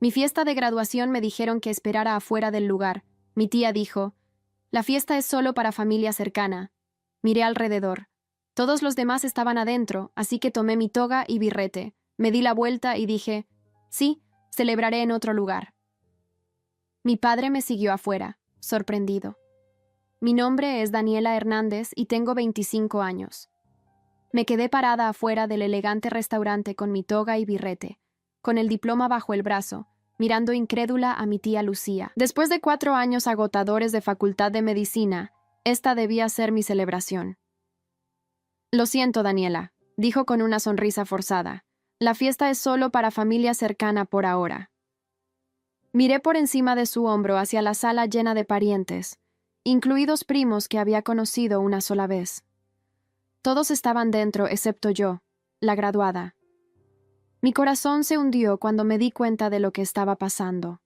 Mi fiesta de graduación me dijeron que esperara afuera del lugar. Mi tía dijo, «La fiesta es solo para familia cercana». Miré alrededor. Todos los demás estaban adentro, así que tomé mi toga y birrete. Me di la vuelta y dije, «Sí, celebraré en otro lugar». Mi padre me siguió afuera, sorprendido. Mi nombre es Daniela Hernández y tengo 25 años. Me quedé parada afuera del elegante restaurante con mi toga y birrete, con el diploma bajo el brazo, mirando incrédula a mi tía Lucía. Después de 4 años agotadores de Facultad de Medicina, esta debía ser mi celebración. «Lo siento, Daniela», dijo con una sonrisa forzada. «La fiesta es solo para familia cercana por ahora». Miré por encima de su hombro hacia la sala llena de parientes, incluidos primos que había conocido una sola vez. Todos estaban dentro excepto yo, la graduada. Mi corazón se hundió cuando me di cuenta de lo que estaba pasando.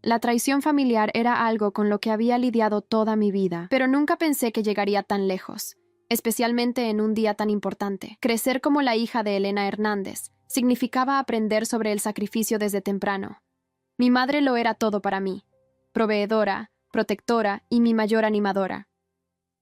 La traición familiar era algo con lo que había lidiado toda mi vida, pero nunca pensé que llegaría tan lejos, especialmente en un día tan importante. Crecer como la hija de Elena Hernández significaba aprender sobre el sacrificio desde temprano. Mi madre lo era todo para mí, proveedora, protectora y mi mayor animadora.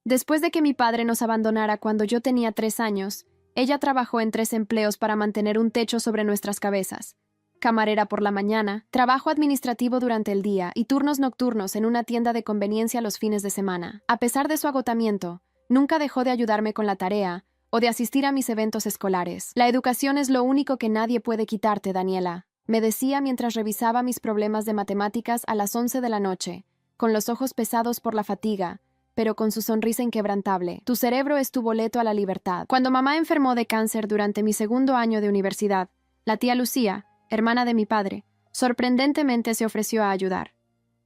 Después de que mi padre nos abandonara cuando yo tenía 3 años, ella trabajó en 3 empleos para mantener un techo sobre nuestras cabezas. Camarera por la mañana, trabajo administrativo durante el día y turnos nocturnos en una tienda de conveniencia los fines de semana. A pesar de su agotamiento, nunca dejó de ayudarme con la tarea o de asistir a mis eventos escolares. «La educación es lo único que nadie puede quitarte, Daniela», me decía mientras revisaba mis problemas de matemáticas a las 11 de la noche, con los ojos pesados por la fatiga, pero con su sonrisa inquebrantable. «Tu cerebro es tu boleto a la libertad». Cuando mamá enfermó de cáncer durante mi 2º año de universidad, la tía Lucía, hermana de mi padre, sorprendentemente se ofreció a ayudar.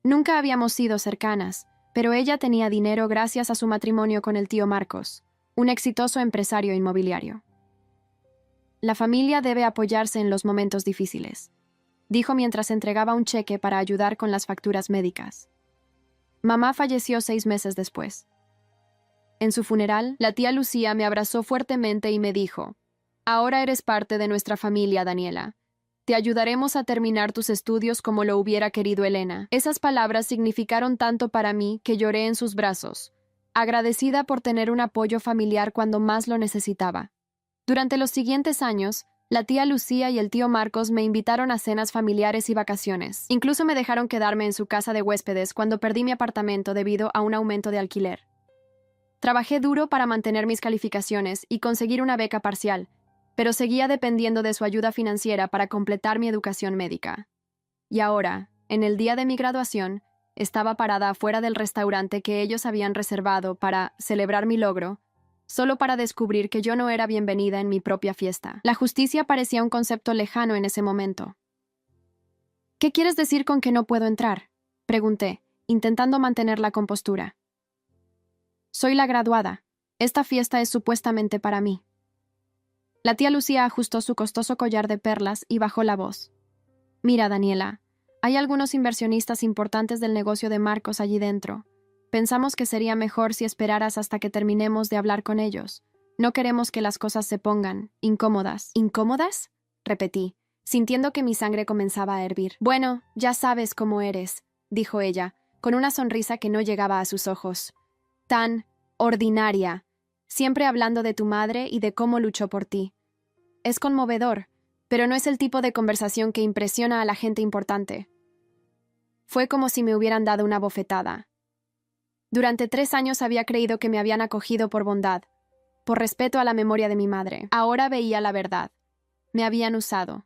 Nunca habíamos sido cercanas, pero ella tenía dinero gracias a su matrimonio con el tío Marcos, un exitoso empresario inmobiliario. «La familia debe apoyarse en los momentos difíciles», dijo mientras entregaba un cheque para ayudar con las facturas médicas. Mamá falleció 6 meses después. En su funeral, la tía Lucía me abrazó fuertemente y me dijo, «Ahora eres parte de nuestra familia, Daniela. Te ayudaremos a terminar tus estudios como lo hubiera querido Elena». Esas palabras significaron tanto para mí que lloré en sus brazos, agradecida por tener un apoyo familiar cuando más lo necesitaba. Durante los siguientes años, la tía Lucía y el tío Marcos me invitaron a cenas familiares y vacaciones. Incluso me dejaron quedarme en su casa de huéspedes cuando perdí mi apartamento debido a un aumento de alquiler. Trabajé duro para mantener mis calificaciones y conseguir una beca parcial, pero seguía dependiendo de su ayuda financiera para completar mi educación médica. Y ahora, en el día de mi graduación, estaba parada afuera del restaurante que ellos habían reservado para celebrar mi logro, solo para descubrir que yo no era bienvenida en mi propia fiesta. La justicia parecía un concepto lejano en ese momento. «¿Qué quieres decir con que no puedo entrar?», pregunté, intentando mantener la compostura. «Soy la graduada. Esta fiesta es supuestamente para mí». La tía Lucía ajustó su costoso collar de perlas y bajó la voz. «Mira, Daniela, hay algunos inversionistas importantes del negocio de Marcos allí dentro. Pensamos que sería mejor si esperaras hasta que terminemos de hablar con ellos. No queremos que las cosas se pongan incómodas». «¿Incómodas?», repetí, sintiendo que mi sangre comenzaba a hervir. «Bueno, ya sabes cómo eres», dijo ella, con una sonrisa que no llegaba a sus ojos. «Tan ordinaria, siempre hablando de tu madre y de cómo luchó por ti. Es conmovedor, pero no es el tipo de conversación que impresiona a la gente importante». Fue como si me hubieran dado una bofetada. Durante 3 años había creído que me habían acogido por bondad, por respeto a la memoria de mi madre. Ahora veía la verdad. Me habían usado.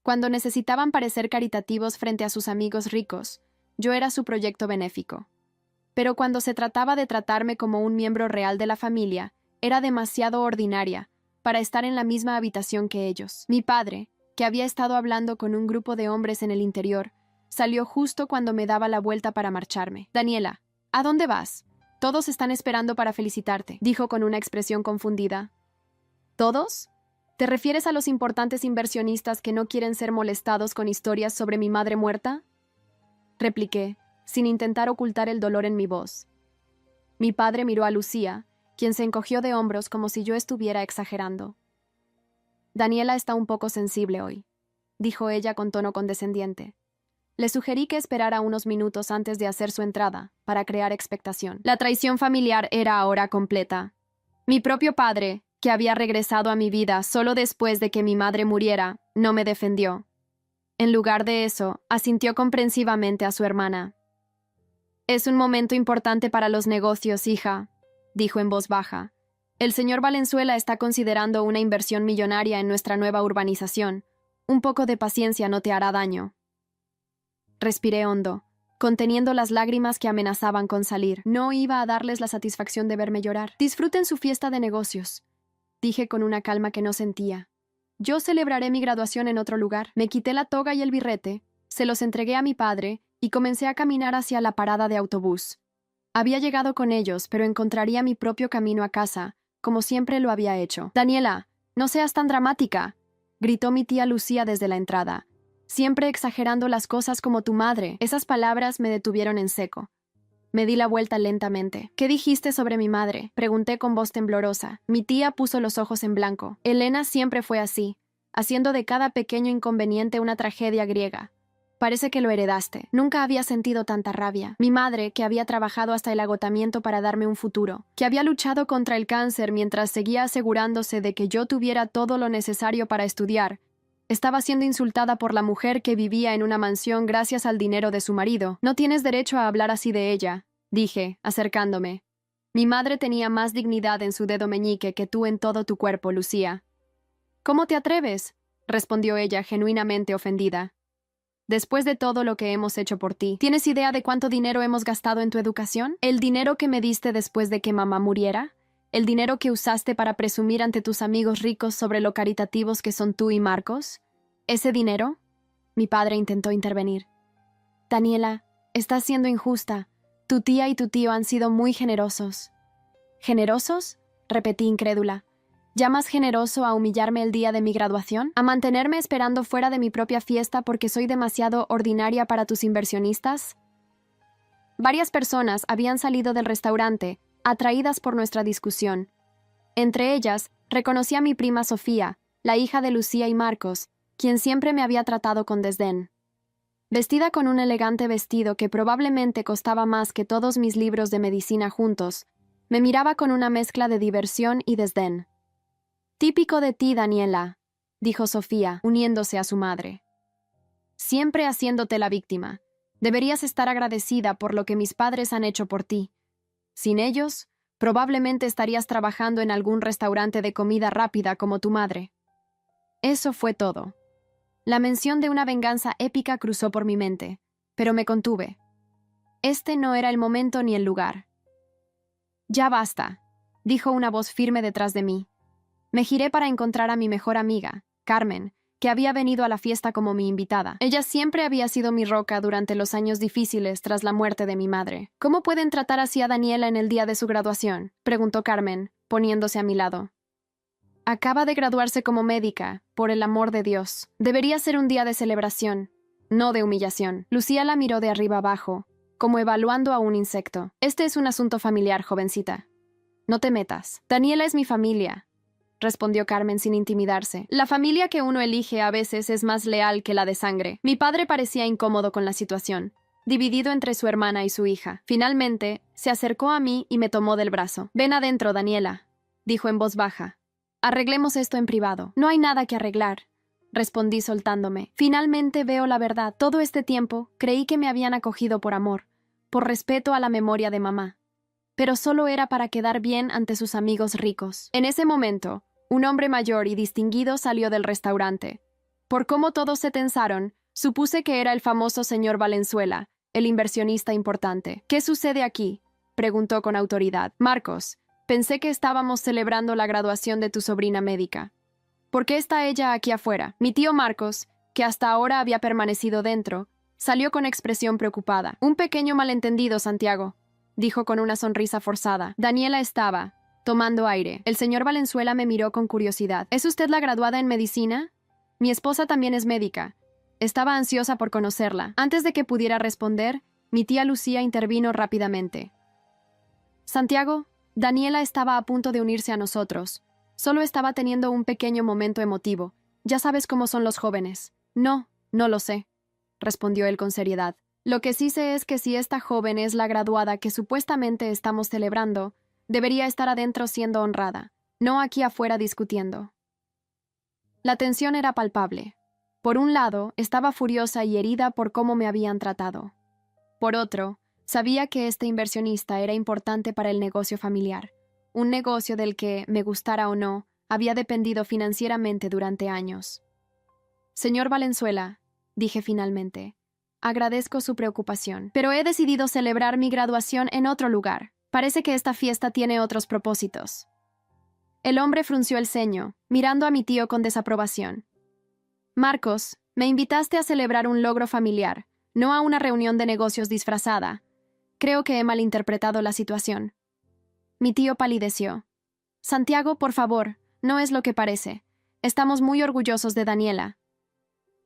Cuando necesitaban parecer caritativos frente a sus amigos ricos, yo era su proyecto benéfico. Pero cuando se trataba de tratarme como un miembro real de la familia, era demasiado ordinaria para estar en la misma habitación que ellos. Mi padre, que había estado hablando con un grupo de hombres en el interior, salió justo cuando me daba la vuelta para marcharme. «Daniela, ¿a dónde vas? Todos están esperando para felicitarte», dijo con una expresión confundida. «¿Todos? ¿Te refieres a los importantes inversionistas que no quieren ser molestados con historias sobre mi madre muerta?», repliqué, sin intentar ocultar el dolor en mi voz. Mi padre miró a Lucía, quien se encogió de hombros como si yo estuviera exagerando. «Daniela está un poco sensible hoy», dijo ella con tono condescendiente. Le sugerí que esperara unos minutos antes de hacer su entrada, para crear expectación. La traición familiar era ahora completa. Mi propio padre, que había regresado a mi vida solo después de que mi madre muriera, no me defendió. En lugar de eso, asintió comprensivamente a su hermana. «Es un momento importante para los negocios, hija», dijo en voz baja. «El señor Valenzuela está considerando una inversión millonaria en nuestra nueva urbanización. Un poco de paciencia no te hará daño». Respiré hondo, conteniendo las lágrimas que amenazaban con salir. No iba a darles la satisfacción de verme llorar. «Disfruten su fiesta de negocios», dije con una calma que no sentía. «Yo celebraré mi graduación en otro lugar». Me quité la toga y el birrete, se los entregué a mi padre y comencé a caminar hacia la parada de autobús. Había llegado con ellos, pero encontraría mi propio camino a casa, como siempre lo había hecho. «Daniela, no seas tan dramática», gritó mi tía Lucía desde la entrada. «Siempre exagerando las cosas como tu madre». Esas palabras me detuvieron en seco. Me di la vuelta lentamente. «¿Qué dijiste sobre mi madre?», pregunté con voz temblorosa. Mi tía puso los ojos en blanco. «Elena siempre fue así, haciendo de cada pequeño inconveniente una tragedia griega. Parece que lo heredaste». Nunca había sentido tanta rabia. Mi madre, que había trabajado hasta el agotamiento para darme un futuro, que había luchado contra el cáncer mientras seguía asegurándose de que yo tuviera todo lo necesario para estudiar, estaba siendo insultada por la mujer que vivía en una mansión gracias al dinero de su marido. «No tienes derecho a hablar así de ella», dije, acercándome. «Mi madre tenía más dignidad en su dedo meñique que tú en todo tu cuerpo, Lucía». «¿Cómo te atreves?», respondió ella, genuinamente ofendida. «Después de todo lo que hemos hecho por ti, ¿tienes idea de cuánto dinero hemos gastado en tu educación? ¿El dinero que me diste después de que mamá muriera? ¿El dinero que usaste para presumir ante tus amigos ricos sobre lo caritativos que son tú y Marcos? ¿Ese dinero?» Mi padre intentó intervenir. «Daniela, estás siendo injusta. Tu tía y tu tío han sido muy generosos». «¿Generosos?», repetí incrédula. ¿Llamas generoso a humillarme el día de mi graduación? ¿A mantenerme esperando fuera de mi propia fiesta porque soy demasiado ordinaria para tus inversionistas?» Varias personas habían salido del restaurante, atraídas por nuestra discusión. Entre ellas, reconocí a mi prima Sofía, la hija de Lucía y Marcos, quien siempre me había tratado con desdén. Vestida con un elegante vestido que probablemente costaba más que todos mis libros de medicina juntos, me miraba con una mezcla de diversión y desdén. «Típico de ti, Daniela», dijo Sofía, uniéndose a su madre. «Siempre haciéndote la víctima. Deberías estar agradecida por lo que mis padres han hecho por ti. Sin ellos, probablemente estarías trabajando en algún restaurante de comida rápida como tu madre». Eso fue todo. La mención de una venganza épica cruzó por mi mente, pero me contuve. Este no era el momento ni el lugar. «Ya basta», dijo una voz firme detrás de mí. Me giré para encontrar a mi mejor amiga, Carmen, que había venido a la fiesta como mi invitada. Ella siempre había sido mi roca durante los años difíciles tras la muerte de mi madre. «¿Cómo pueden tratar así a Daniela en el día de su graduación?», preguntó Carmen, poniéndose a mi lado. «Acaba de graduarse como médica, por el amor de Dios. Debería ser un día de celebración, no de humillación». Lucía la miró de arriba abajo, como evaluando a un insecto. «Este es un asunto familiar, jovencita. No te metas». «Daniela es mi familia», respondió Carmen sin intimidarse. «La familia que uno elige a veces es más leal que la de sangre». Mi padre parecía incómodo con la situación, dividido entre su hermana y su hija. Finalmente, se acercó a mí y me tomó del brazo. «Ven adentro, Daniela», dijo en voz baja. «Arreglemos esto en privado». «No hay nada que arreglar», respondí soltándome. «Finalmente veo la verdad. Todo este tiempo creí que me habían acogido por amor, por respeto a la memoria de mamá. Pero solo era para quedar bien ante sus amigos ricos». En ese momento, un hombre mayor y distinguido salió del restaurante. Por cómo todos se tensaron, supuse que era el famoso señor Valenzuela, el inversionista importante. «¿Qué sucede aquí?», preguntó con autoridad. «Marcos, pensé que estábamos celebrando la graduación de tu sobrina médica. ¿Por qué está ella aquí afuera?». Mi tío Marcos, que hasta ahora había permanecido dentro, salió con expresión preocupada. «Un pequeño malentendido, Santiago», dijo con una sonrisa forzada. Daniela estaba tomando aire. El señor Valenzuela me miró con curiosidad. «¿Es usted la graduada en medicina?». «Mi esposa también es médica». Estaba ansiosa por conocerla. Antes de que pudiera responder, mi tía Lucía intervino rápidamente. «Santiago, Daniela estaba a punto de unirse a nosotros. Solo estaba teniendo un pequeño momento emotivo. Ya sabes cómo son los jóvenes». No, no lo sé, respondió él con seriedad. Lo que sí sé es que si esta joven es la graduada que supuestamente estamos celebrando, debería estar adentro siendo honrada, no aquí afuera discutiendo. La tensión era palpable. Por un lado, estaba furiosa y herida por cómo me habían tratado. Por otro, sabía que este inversionista era importante para el negocio familiar, un negocio del que, me gustara o no, había dependido financieramente durante años. Señor Valenzuela, dije finalmente, agradezco su preocupación, pero he decidido celebrar mi graduación en otro lugar. Parece que esta fiesta tiene otros propósitos. El hombre frunció el ceño, mirando a mi tío con desaprobación. Marcos, me invitaste a celebrar un logro familiar, no a una reunión de negocios disfrazada. Creo que he malinterpretado la situación. Mi tío palideció. Santiago, por favor, no es lo que parece. Estamos muy orgullosos de Daniela.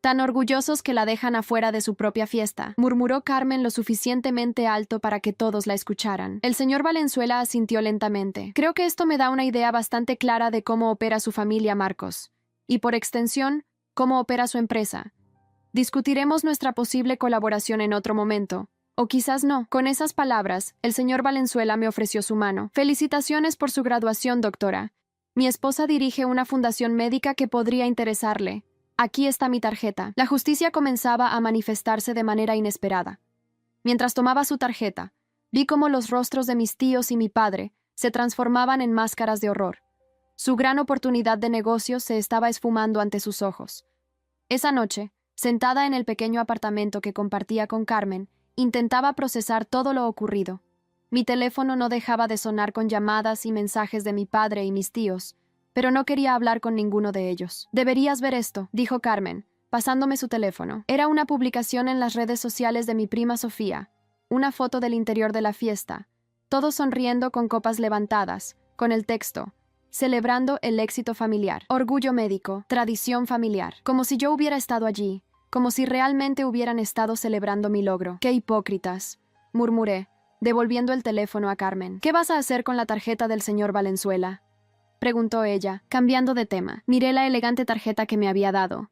Tan orgullosos que la dejan afuera de su propia fiesta, murmuró Carmen lo suficientemente alto para que todos la escucharan. El señor Valenzuela asintió lentamente. Creo que esto me da una idea bastante clara de cómo opera su familia, Marcos. Y por extensión, cómo opera su empresa. Discutiremos nuestra posible colaboración en otro momento. O quizás no. Con esas palabras, el señor Valenzuela me ofreció su mano. Felicitaciones por su graduación, doctora. Mi esposa dirige una fundación médica que podría interesarle. Aquí está mi tarjeta. La justicia comenzaba a manifestarse de manera inesperada. Mientras tomaba su tarjeta, vi cómo los rostros de mis tíos y mi padre se transformaban en máscaras de horror. Su gran oportunidad de negocio se estaba esfumando ante sus ojos. Esa noche, sentada en el pequeño apartamento que compartía con Carmen, intentaba procesar todo lo ocurrido. Mi teléfono no dejaba de sonar con llamadas y mensajes de mi padre y mis tíos, pero no quería hablar con ninguno de ellos. «Deberías ver esto», dijo Carmen, pasándome su teléfono. Era una publicación en las redes sociales de mi prima Sofía, una foto del interior de la fiesta, todos sonriendo con copas levantadas, con el texto: celebrando el éxito familiar, orgullo médico, tradición familiar. Como si yo hubiera estado allí, como si realmente hubieran estado celebrando mi logro. ¡Qué hipócritas!, murmuré, devolviendo el teléfono a Carmen. «¿Qué vas a hacer con la tarjeta del señor Valenzuela?», preguntó ella, cambiando de tema. Miré la elegante tarjeta que me había dado.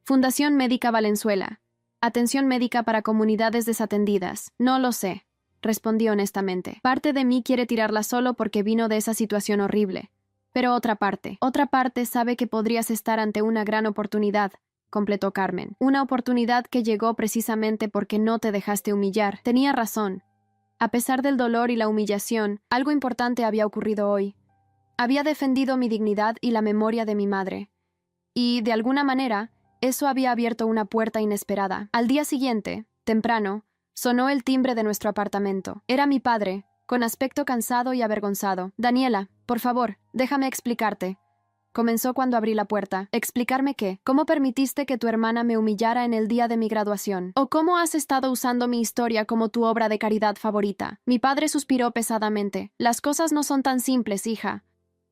Fundación Médica Valenzuela. Atención médica para comunidades desatendidas. No lo sé, respondí honestamente. Parte de mí quiere tirarla solo porque vino de esa situación horrible. Pero otra parte sabe que podrías estar ante una gran oportunidad, completó Carmen. Una oportunidad que llegó precisamente porque no te dejaste humillar. Tenía razón. A pesar del dolor y la humillación, algo importante había ocurrido hoy. Había defendido mi dignidad y la memoria de mi madre. Y, de alguna manera, eso había abierto una puerta inesperada. Al día siguiente, temprano, sonó el timbre de nuestro apartamento. Era mi padre, con aspecto cansado y avergonzado. «Daniela, por favor, déjame explicarte», comenzó cuando abrí la puerta. «¿Explicarme qué? ¿Cómo permitiste que tu hermana me humillara en el día de mi graduación? ¿O cómo has estado usando mi historia como tu obra de caridad favorita?» Mi padre suspiró pesadamente. «Las cosas no son tan simples, hija.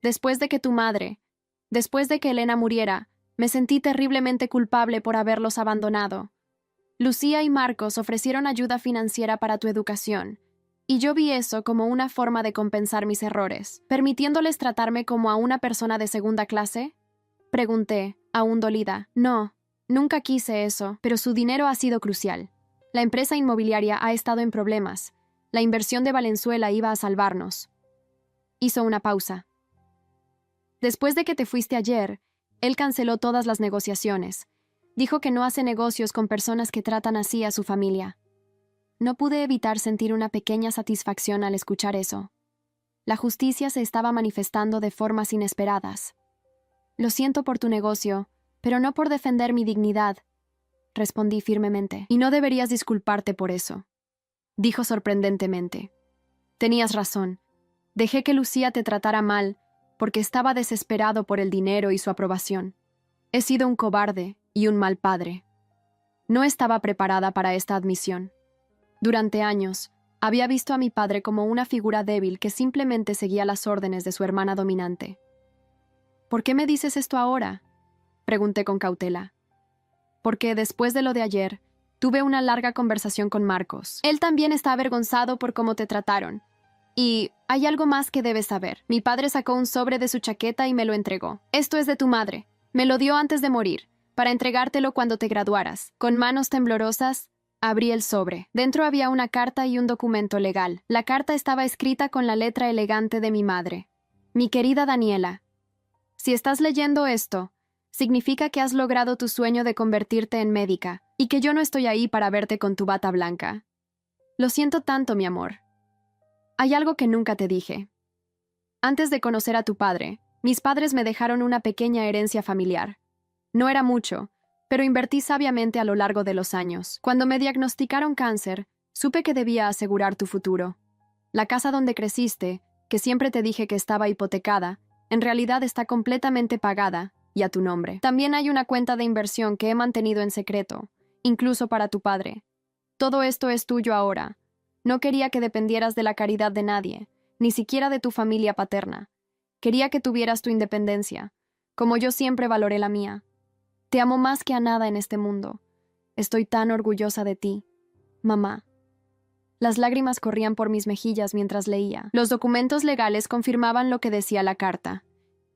Después de que Elena muriera, me sentí terriblemente culpable por haberlos abandonado. Lucía y Marcos ofrecieron ayuda financiera para tu educación, y yo vi eso como una forma de compensar mis errores. ¿Permitiéndoles tratarme como a una persona de segunda clase?», pregunté, aún dolida. «No, nunca quise eso, pero su dinero ha sido crucial. La empresa inmobiliaria ha estado en problemas. La inversión de Valenzuela iba a salvarnos». Hizo una pausa. «Después de que te fuiste ayer, él canceló todas las negociaciones. Dijo que no hace negocios con personas que tratan así a su familia». No pude evitar sentir una pequeña satisfacción al escuchar eso. La justicia se estaba manifestando de formas inesperadas. «Lo siento por tu negocio, pero no por defender mi dignidad», respondí firmemente. «Y no deberías disculparte por eso», dijo sorprendentemente. «Tenías razón. Dejé que Lucía te tratara mal porque estaba desesperado por el dinero y su aprobación. He sido un cobarde y un mal padre. No estaba preparada para esta admisión. Durante años, había visto a mi padre como una figura débil que simplemente seguía las órdenes de su hermana dominante». «¿Por qué me dices esto ahora?», pregunté con cautela. «Porque después de lo de ayer, tuve una larga conversación con Marcos. Él también está avergonzado por cómo te trataron. Y hay algo más que debes saber. Mi padre sacó un sobre de su chaqueta y me lo entregó. Esto es de tu madre. Me lo dio antes de morir. para entregártelo cuando te graduaras. Con manos temblorosas, abrí el sobre. Dentro había una carta y un documento legal. La carta estaba escrita con la letra elegante de mi madre. Mi querida Daniela, si estás leyendo esto, significa que has logrado tu sueño de convertirte en médica y que yo no estoy ahí para verte con tu bata blanca. Lo siento tanto, mi amor. Hay algo que nunca te dije. Antes de conocer a tu padre, mis padres me dejaron una pequeña herencia familiar. No era mucho, pero invertí sabiamente a lo largo de los años. Cuando me diagnosticaron cáncer, supe que debía asegurar tu futuro. La casa donde creciste, que siempre te dije que estaba hipotecada, en realidad está completamente pagada y a tu nombre. También hay una cuenta de inversión que he mantenido en secreto, incluso para tu padre. Todo esto es tuyo ahora. No quería que dependieras de la caridad de nadie, ni siquiera de tu familia paterna. Quería que tuvieras tu independencia, como yo siempre valoré la mía. Te amo más que a nada en este mundo. Estoy tan orgullosa de ti, mamá. Las lágrimas corrían por mis mejillas mientras leía. Los documentos legales confirmaban lo que decía la carta.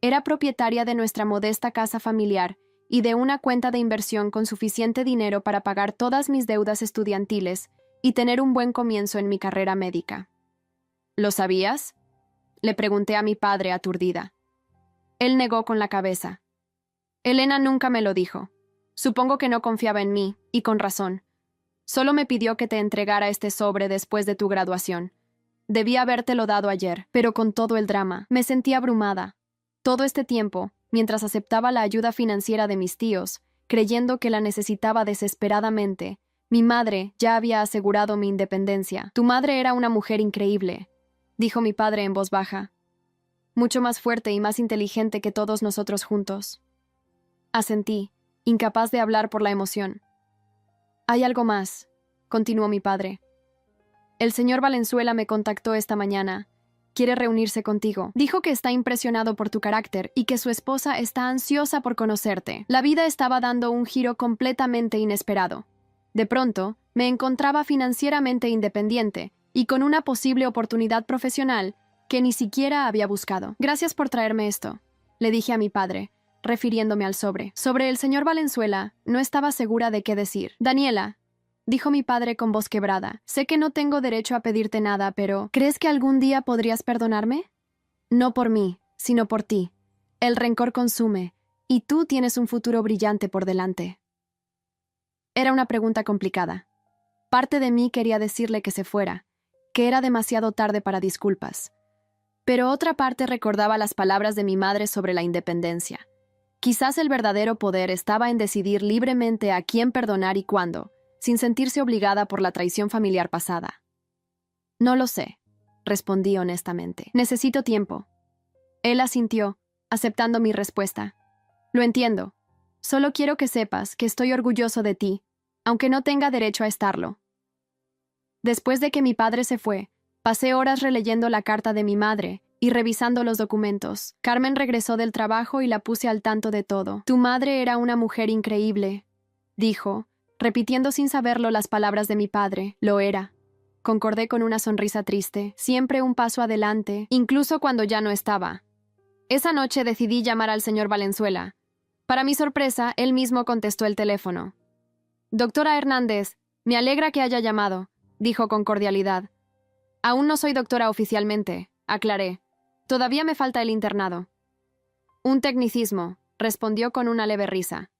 Era propietaria de nuestra modesta casa familiar y de una cuenta de inversión con suficiente dinero para pagar todas mis deudas estudiantiles y tener un buen comienzo en mi carrera médica. ¿Lo sabías?, le pregunté a mi padre aturdida. Él negó con la cabeza. Elena nunca me lo dijo. Supongo que no confiaba en mí, y con razón. Solo me pidió que te entregara este sobre después de tu graduación. Debí habértelo dado ayer, pero con todo el drama, me sentí abrumada. Todo este tiempo, mientras aceptaba la ayuda financiera de mis tíos, creyendo que la necesitaba desesperadamente, mi madre ya había asegurado mi independencia. Tu madre era una mujer increíble, dijo mi padre en voz baja. Mucho más fuerte y más inteligente que todos nosotros juntos. Asentí, incapaz de hablar por la emoción. Hay algo más, continuó mi padre. El señor Valenzuela me contactó esta mañana. Quiere reunirse contigo. Dijo que está impresionado por tu carácter y que su esposa está ansiosa por conocerte. La vida estaba dando un giro completamente inesperado. De pronto, me encontraba financieramente independiente y con una posible oportunidad profesional que ni siquiera había buscado. Gracias por traerme esto, le dije a mi padre, refiriéndome al sobre. Sobre el señor Valenzuela, no estaba segura de qué decir. Daniela, dijo mi padre con voz quebrada, sé que no tengo derecho a pedirte nada, pero ¿crees que algún día podrías perdonarme? No por mí, sino por ti. El rencor consume, y tú tienes un futuro brillante por delante. Era una pregunta complicada. Parte de mí quería decirle que se fuera, que era demasiado tarde para disculpas. Pero otra parte recordaba las palabras de mi madre sobre la independencia. Quizás el verdadero poder estaba en decidir libremente a quién perdonar y cuándo, sin sentirse obligada por la traición familiar pasada. No lo sé, respondí honestamente. Necesito tiempo. Él asintió, aceptando mi respuesta. Lo entiendo. Solo quiero que sepas que estoy orgulloso de ti, aunque no tenga derecho a estarlo. Después de que mi padre se fue, pasé horas releyendo la carta de mi madre y revisando los documentos. Carmen regresó del trabajo y la puse al tanto de todo. Tu madre era una mujer increíble, dijo, repitiendo sin saberlo las palabras de mi padre. Lo era. Concordé con una sonrisa triste, siempre un paso adelante, incluso cuando ya no estaba. Esa noche decidí llamar al señor Valenzuela. Para mi sorpresa, él mismo contestó el teléfono. Doctora Hernández, me alegra que haya llamado, dijo con cordialidad. Aún no soy doctora oficialmente, aclaré. Todavía me falta el internado. Un tecnicismo, respondió con una leve risa.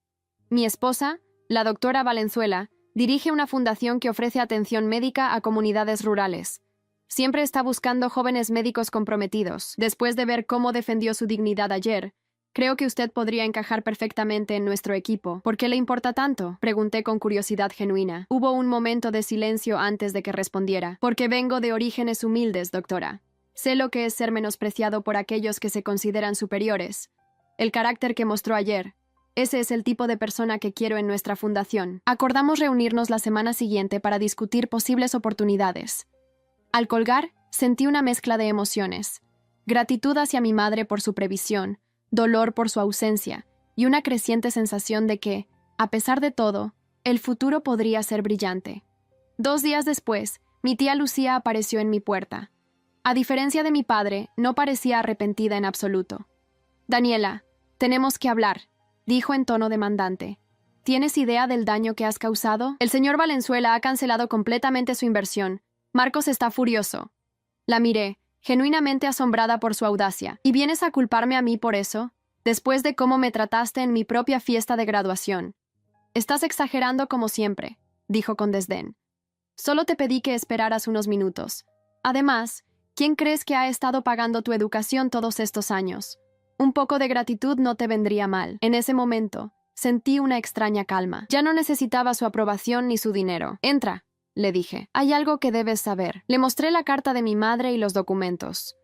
Mi esposa, la doctora Valenzuela, dirige una fundación que ofrece atención médica a comunidades rurales. Siempre está buscando jóvenes médicos comprometidos. Después de ver cómo defendió su dignidad ayer, creo que usted podría encajar perfectamente en nuestro equipo. ¿Por qué le importa tanto?, pregunté con curiosidad genuina. Hubo un momento de silencio antes de que respondiera. Porque vengo de orígenes humildes, doctora. Sé lo que es ser menospreciado por aquellos que se consideran superiores. El carácter que mostró ayer. Ese es el tipo de persona que quiero en nuestra fundación. Acordamos reunirnos la semana siguiente para discutir posibles oportunidades. Al colgar, sentí una mezcla de emociones. Gratitud hacia mi madre por su previsión, dolor por su ausencia y una creciente sensación de que, a pesar de todo, el futuro podría ser brillante. 2 días después, mi tía Lucía apareció en mi puerta. A diferencia de mi padre, no parecía arrepentida en absoluto. Daniela, tenemos que hablar, dijo en tono demandante. ¿Tienes idea del daño que has causado? El señor Valenzuela ha cancelado completamente su inversión. Marcos está furioso. La miré, genuinamente asombrada por su audacia. ¿Y vienes a culparme a mí por eso? Después de cómo me trataste en mi propia fiesta de graduación. Estás exagerando como siempre, dijo con desdén. Solo te pedí que esperaras unos minutos. Además, ¿quién crees que ha estado pagando tu educación todos estos años? Un poco de gratitud no te vendría mal. En ese momento, sentí una extraña calma. Ya no necesitaba su aprobación ni su dinero. Entra, le dije. Hay algo que debes saber. Le mostré la carta de mi madre y los documentos.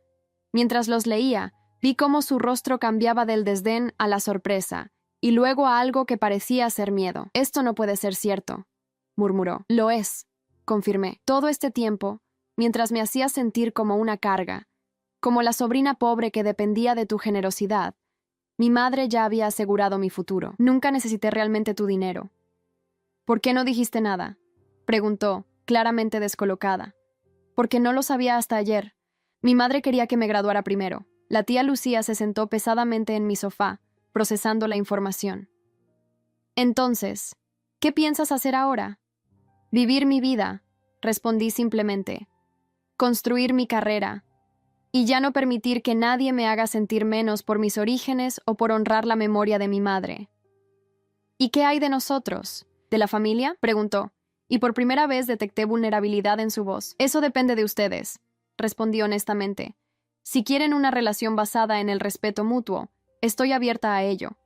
Mientras los leía, vi cómo su rostro cambiaba del desdén a la sorpresa, y luego a algo que parecía ser miedo. Esto no puede ser cierto, murmuró. Lo es, confirmé. Todo este tiempo, mientras me hacía sentir como una carga, como la sobrina pobre que dependía de tu generosidad, mi madre ya había asegurado mi futuro. Nunca necesité realmente tu dinero. ¿Por qué no dijiste nada?, preguntó, claramente descolocada. Porque no lo sabía hasta ayer. Mi madre quería que me graduara primero. La tía Lucía se sentó pesadamente en mi sofá, procesando la información. Entonces, ¿qué piensas hacer ahora? Vivir mi vida, respondí simplemente. Construir mi carrera. Y ya no permitir que nadie me haga sentir menos por mis orígenes o por honrar la memoria de mi madre. ¿Y qué hay de nosotros? ¿De la familia?, preguntó, y por primera vez detecté vulnerabilidad en su voz. Eso depende de ustedes, respondí honestamente. Si quieren una relación basada en el respeto mutuo, estoy abierta a ello.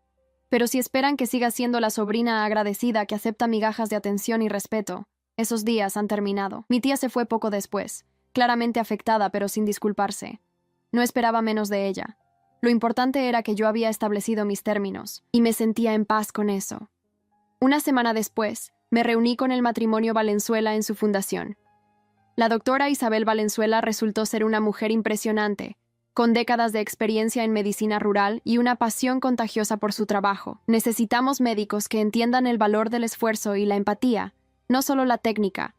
Pero si esperan que siga siendo la sobrina agradecida que acepta migajas de atención y respeto, esos días han terminado. Mi tía se fue poco después, claramente afectada pero sin disculparse. No esperaba menos de ella. Lo importante era que yo había establecido mis términos, y me sentía en paz con eso. Una semana después, me reuní con el matrimonio Valenzuela en su fundación. La doctora Isabel Valenzuela resultó ser una mujer impresionante, con décadas de experiencia en medicina rural y una pasión contagiosa por su trabajo. Necesitamos médicos que entiendan el valor del esfuerzo y la empatía, no solo la técnica,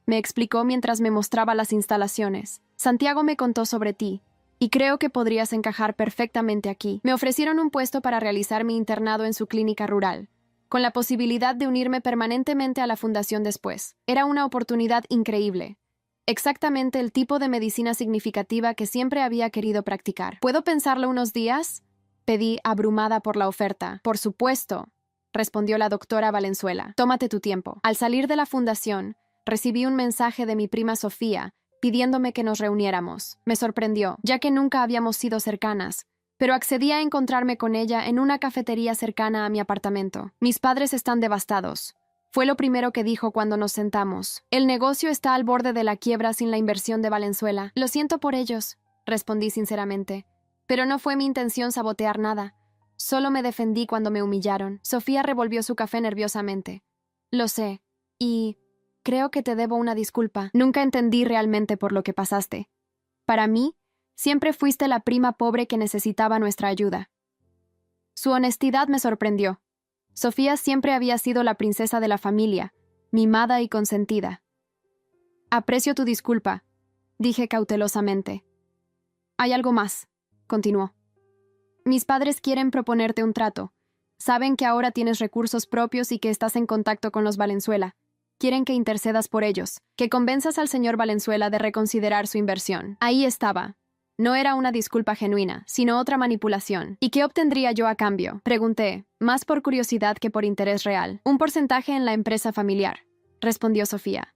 me explicó mientras me mostraba las instalaciones. Santiago me contó sobre ti, y creo que podrías encajar perfectamente aquí. Me ofrecieron un puesto para realizar mi internado en su clínica rural, con la posibilidad de unirme permanentemente a la fundación después. Era una oportunidad increíble. Exactamente el tipo de medicina significativa que siempre había querido practicar. ¿Puedo pensarlo unos días?, pedí, abrumada por la oferta. Por supuesto, respondió la doctora Valenzuela. Tómate tu tiempo. Al salir de la fundación, recibí un mensaje de mi prima Sofía, pidiéndome que nos reuniéramos. Me sorprendió, ya que nunca habíamos sido cercanas, pero accedí a encontrarme con ella en una cafetería cercana a mi apartamento. Mis padres están devastados. Fue lo primero que dijo cuando nos sentamos. El negocio está al borde de la quiebra sin la inversión de Valenzuela. Lo siento por ellos, respondí sinceramente. Pero no fue mi intención sabotear nada. Solo me defendí cuando me humillaron. Sofía revolvió su café nerviosamente. Lo sé. Y creo que te debo una disculpa. Nunca entendí realmente por lo que pasaste. Para mí, siempre fuiste la prima pobre que necesitaba nuestra ayuda. Su honestidad me sorprendió. Sofía siempre había sido la princesa de la familia, mimada y consentida. Aprecio tu disculpa, dije cautelosamente. Hay algo más, continuó. Mis padres quieren proponerte un trato. Saben que ahora tienes recursos propios y que estás en contacto con los Valenzuela. Quieren que intercedas por ellos, que convenzas al señor Valenzuela de reconsiderar su inversión. Ahí estaba. No era una disculpa genuina, sino otra manipulación. ¿Y qué obtendría yo a cambio?, pregunté, más por curiosidad que por interés real. Un porcentaje en la empresa familiar, respondió Sofía.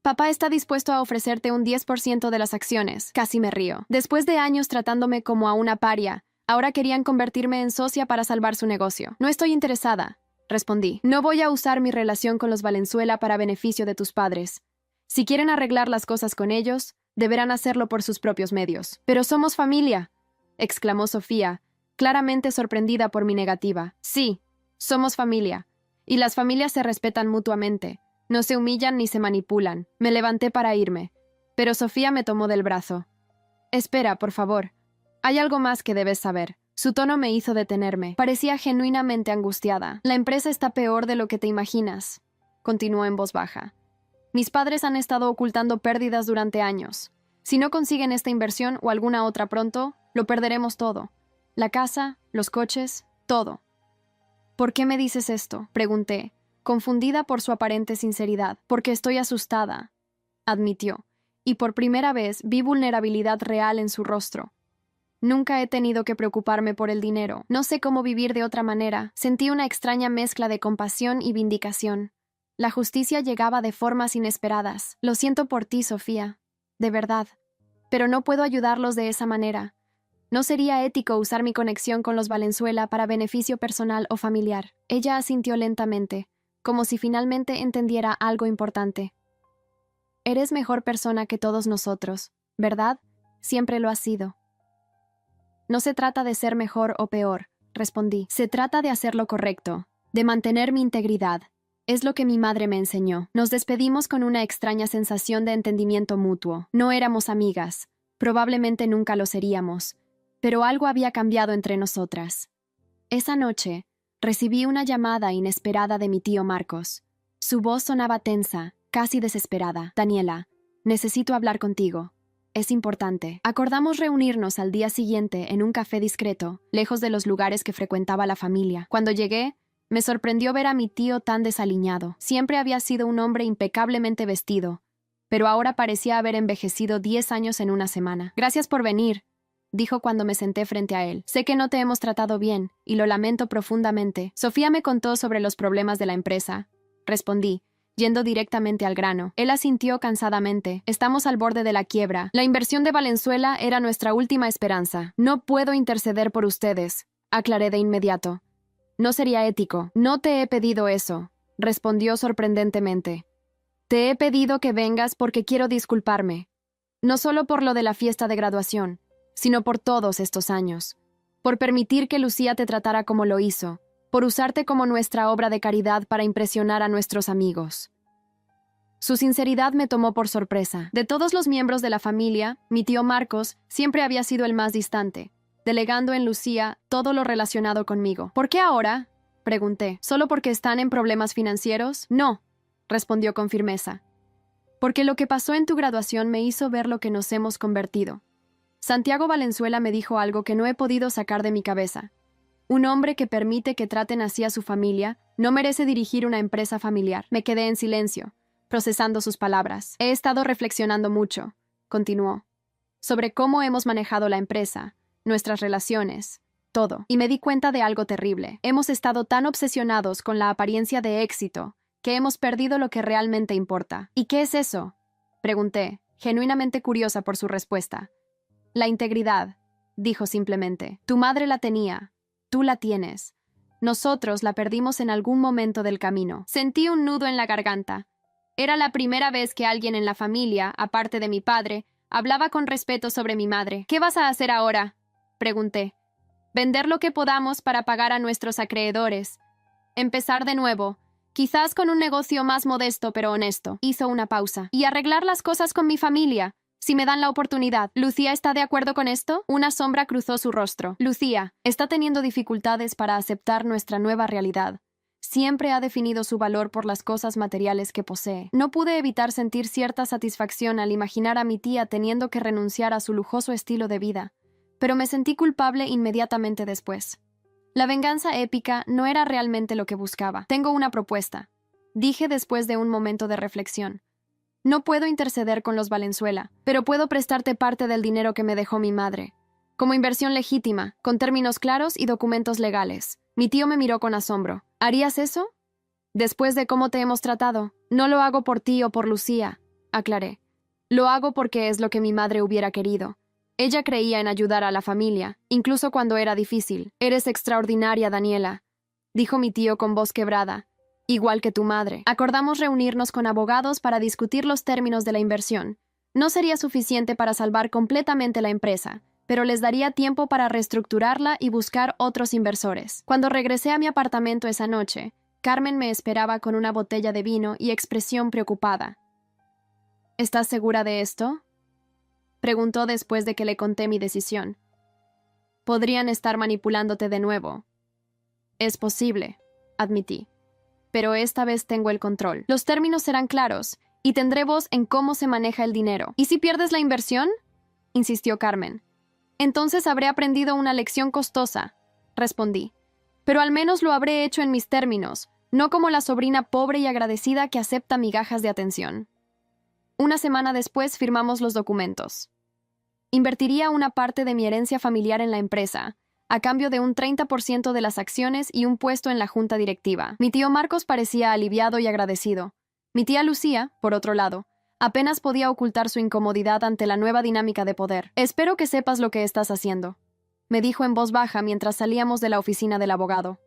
Papá está dispuesto a ofrecerte un 10% de las acciones. Casi me río. Después de años tratándome como a una paria, ahora querían convertirme en socia para salvar su negocio. No estoy interesada, respondí. No voy a usar mi relación con los Valenzuela para beneficio de tus padres. Si quieren arreglar las cosas con ellos, deberán hacerlo por sus propios medios. Pero somos familia, exclamó Sofía, claramente sorprendida por mi negativa. Sí, somos familia. Y las familias se respetan mutuamente. No se humillan ni se manipulan. Me levanté para irme, pero Sofía me tomó del brazo. Espera, por favor. Hay algo más que debes saber. Su tono me hizo detenerme. Parecía genuinamente angustiada. La empresa está peor de lo que te imaginas, continuó en voz baja. Mis padres han estado ocultando pérdidas durante años. Si no consiguen esta inversión o alguna otra pronto, lo perderemos todo. La casa, los coches, todo. ¿Por qué me dices esto?, pregunté, confundida por su aparente sinceridad. Porque estoy asustada, admitió, y por primera vez vi vulnerabilidad real en su rostro. Nunca he tenido que preocuparme por el dinero. No sé cómo vivir de otra manera. Sentí una extraña mezcla de compasión y vindicación. La justicia llegaba de formas inesperadas. Lo siento por ti, Sofía. De verdad. Pero no puedo ayudarlos de esa manera. No sería ético usar mi conexión con los Valenzuela para beneficio personal o familiar. Ella asintió lentamente, como si finalmente entendiera algo importante. Eres mejor persona que todos nosotros, ¿verdad? Siempre lo has sido. No se trata de ser mejor o peor, respondí. Se trata de hacer lo correcto, de mantener mi integridad. Es lo que mi madre me enseñó. Nos despedimos con una extraña sensación de entendimiento mutuo. No éramos amigas. Probablemente nunca lo seríamos. Pero algo había cambiado entre nosotras. Esa noche, recibí una llamada inesperada de mi tío Marcos. Su voz sonaba tensa, casi desesperada. Daniela, necesito hablar contigo. Es importante. Acordamos reunirnos al día siguiente en un café discreto, lejos de los lugares que frecuentaba la familia. Cuando llegué, me sorprendió ver a mi tío tan desaliñado. Siempre había sido un hombre impecablemente vestido, pero ahora parecía haber envejecido 10 años en una semana. Gracias por venir, dijo cuando me senté frente a él. Sé que no te hemos tratado bien, y lo lamento profundamente. Sofía me contó sobre los problemas de la empresa. Respondí, yendo directamente al grano. Él asintió cansadamente. Estamos al borde de la quiebra. La inversión de Valenzuela era nuestra última esperanza. No puedo interceder por ustedes, aclaré de inmediato. No sería ético. No te he pedido eso, respondió sorprendentemente. Te he pedido que vengas porque quiero disculparme. No solo por lo de la fiesta de graduación, sino por todos estos años. Por permitir que Lucía te tratara como lo hizo. Por usarte como nuestra obra de caridad para impresionar a nuestros amigos. Su sinceridad me tomó por sorpresa. De todos los miembros de la familia, mi tío Marcos siempre había sido el más distante, delegando en Lucía todo lo relacionado conmigo. ¿Por qué ahora?, pregunté. ¿Solo porque están en problemas financieros? No, respondió con firmeza. Porque lo que pasó en tu graduación me hizo ver lo que nos hemos convertido. Santiago Valenzuela me dijo algo que no he podido sacar de mi cabeza. Un hombre que permite que traten así a su familia no merece dirigir una empresa familiar. Me quedé en silencio, procesando sus palabras. He estado reflexionando mucho, continuó, sobre cómo hemos manejado la empresa, nuestras relaciones, todo. Y me di cuenta de algo terrible. Hemos estado tan obsesionados con la apariencia de éxito que hemos perdido lo que realmente importa. ¿Y qué es eso?, pregunté, genuinamente curiosa por su respuesta. La integridad, dijo simplemente. Tu madre la tenía. Tú la tienes. Nosotros la perdimos en algún momento del camino. Sentí un nudo en la garganta. Era la primera vez que alguien en la familia, aparte de mi padre, hablaba con respeto sobre mi madre. ¿Qué vas a hacer ahora?, pregunté. Vender lo que podamos para pagar a nuestros acreedores. Empezar de nuevo, quizás con un negocio más modesto pero honesto. Hizo una pausa. Y arreglar las cosas con mi familia, si me dan la oportunidad. ¿Lucía está de acuerdo con esto? Una sombra cruzó su rostro. Lucía está teniendo dificultades para aceptar nuestra nueva realidad. Siempre ha definido su valor por las cosas materiales que posee. No pude evitar sentir cierta satisfacción al imaginar a mi tía teniendo que renunciar a su lujoso estilo de vida, pero me sentí culpable inmediatamente después. La venganza épica no era realmente lo que buscaba. Tengo una propuesta, dije después de un momento de reflexión. No puedo interceder con los Valenzuela, pero puedo prestarte parte del dinero que me dejó mi madre, como inversión legítima, con términos claros y documentos legales. Mi tío me miró con asombro. ¿Harías eso? Después de cómo te hemos tratado. No lo hago por ti o por Lucía, aclaré. Lo hago porque es lo que mi madre hubiera querido. Ella creía en ayudar a la familia, incluso cuando era difícil. Eres extraordinaria, Daniela, dijo mi tío con voz quebrada. Igual que tu madre. Acordamos reunirnos con abogados para discutir los términos de la inversión. No sería suficiente para salvar completamente la empresa, pero les daría tiempo para reestructurarla y buscar otros inversores. Cuando regresé a mi apartamento esa noche, Carmen me esperaba con una botella de vino y expresión preocupada. ¿Estás segura de esto?, preguntó después de que le conté mi decisión. Podrían estar manipulándote de nuevo. Es posible, admití. Pero esta vez tengo el control. Los términos serán claros, y tendré voz en cómo se maneja el dinero. ¿Y si pierdes la inversión?, insistió Carmen. Entonces habré aprendido una lección costosa, respondí. Pero al menos lo habré hecho en mis términos, no como la sobrina pobre y agradecida que acepta migajas de atención. Una semana después firmamos los documentos. Invertiría una parte de mi herencia familiar en la empresa, a cambio de un 30% de las acciones y un puesto en la junta directiva. Mi tío Marcos parecía aliviado y agradecido. Mi tía Lucía, por otro lado, apenas podía ocultar su incomodidad ante la nueva dinámica de poder. «Espero que sepas lo que estás haciendo», me dijo en voz baja mientras salíamos de la oficina del abogado.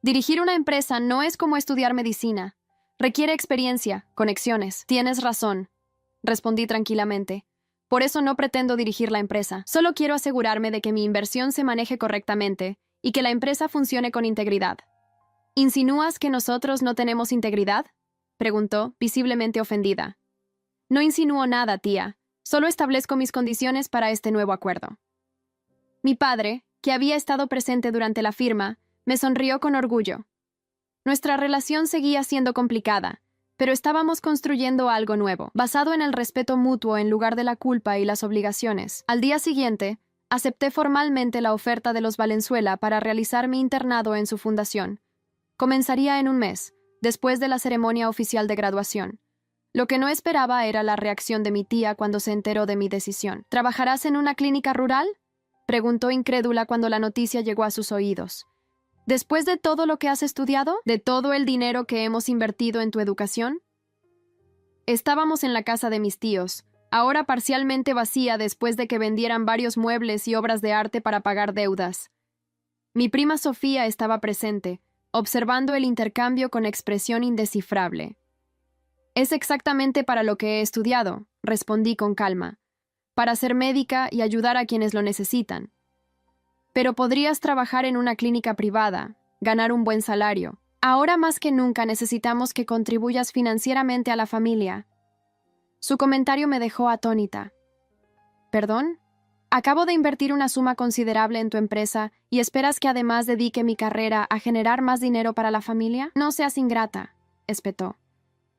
«Dirigir una empresa no es como estudiar medicina. Requiere experiencia, conexiones». «Tienes razón», respondí tranquilamente. «Por eso no pretendo dirigir la empresa. Solo quiero asegurarme de que mi inversión se maneje correctamente y que la empresa funcione con integridad». «¿Insinúas que nosotros no tenemos integridad?», preguntó, visiblemente ofendida. «No insinúo nada, tía. Solo establezco mis condiciones para este nuevo acuerdo». Mi padre, que había estado presente durante la firma, me sonrió con orgullo. Nuestra relación seguía siendo complicada, pero estábamos construyendo algo nuevo, basado en el respeto mutuo en lugar de la culpa y las obligaciones. Al día siguiente, acepté formalmente la oferta de los Valenzuela para realizar mi internado en su fundación. Comenzaría en un mes, después de la ceremonia oficial de graduación. Lo que no esperaba era la reacción de mi tía cuando se enteró de mi decisión. «¿Trabajarás en una clínica rural?», preguntó incrédula cuando la noticia llegó a sus oídos. «¿Después de todo lo que has estudiado? ¿De todo el dinero que hemos invertido en tu educación?». Estábamos en la casa de mis tíos, ahora parcialmente vacía después de que vendieran varios muebles y obras de arte para pagar deudas. Mi prima Sofía estaba presente, observando el intercambio con expresión indescifrable. «Es exactamente para lo que he estudiado», respondí con calma. «Para ser médica y ayudar a quienes lo necesitan». «Pero podrías trabajar en una clínica privada, ganar un buen salario. Ahora más que nunca necesitamos que contribuyas financieramente a la familia». Su comentario me dejó atónita. «¿Perdón? Acabo de invertir una suma considerable en tu empresa y esperas que además dedique mi carrera a generar más dinero para la familia? No seas ingrata», espetó.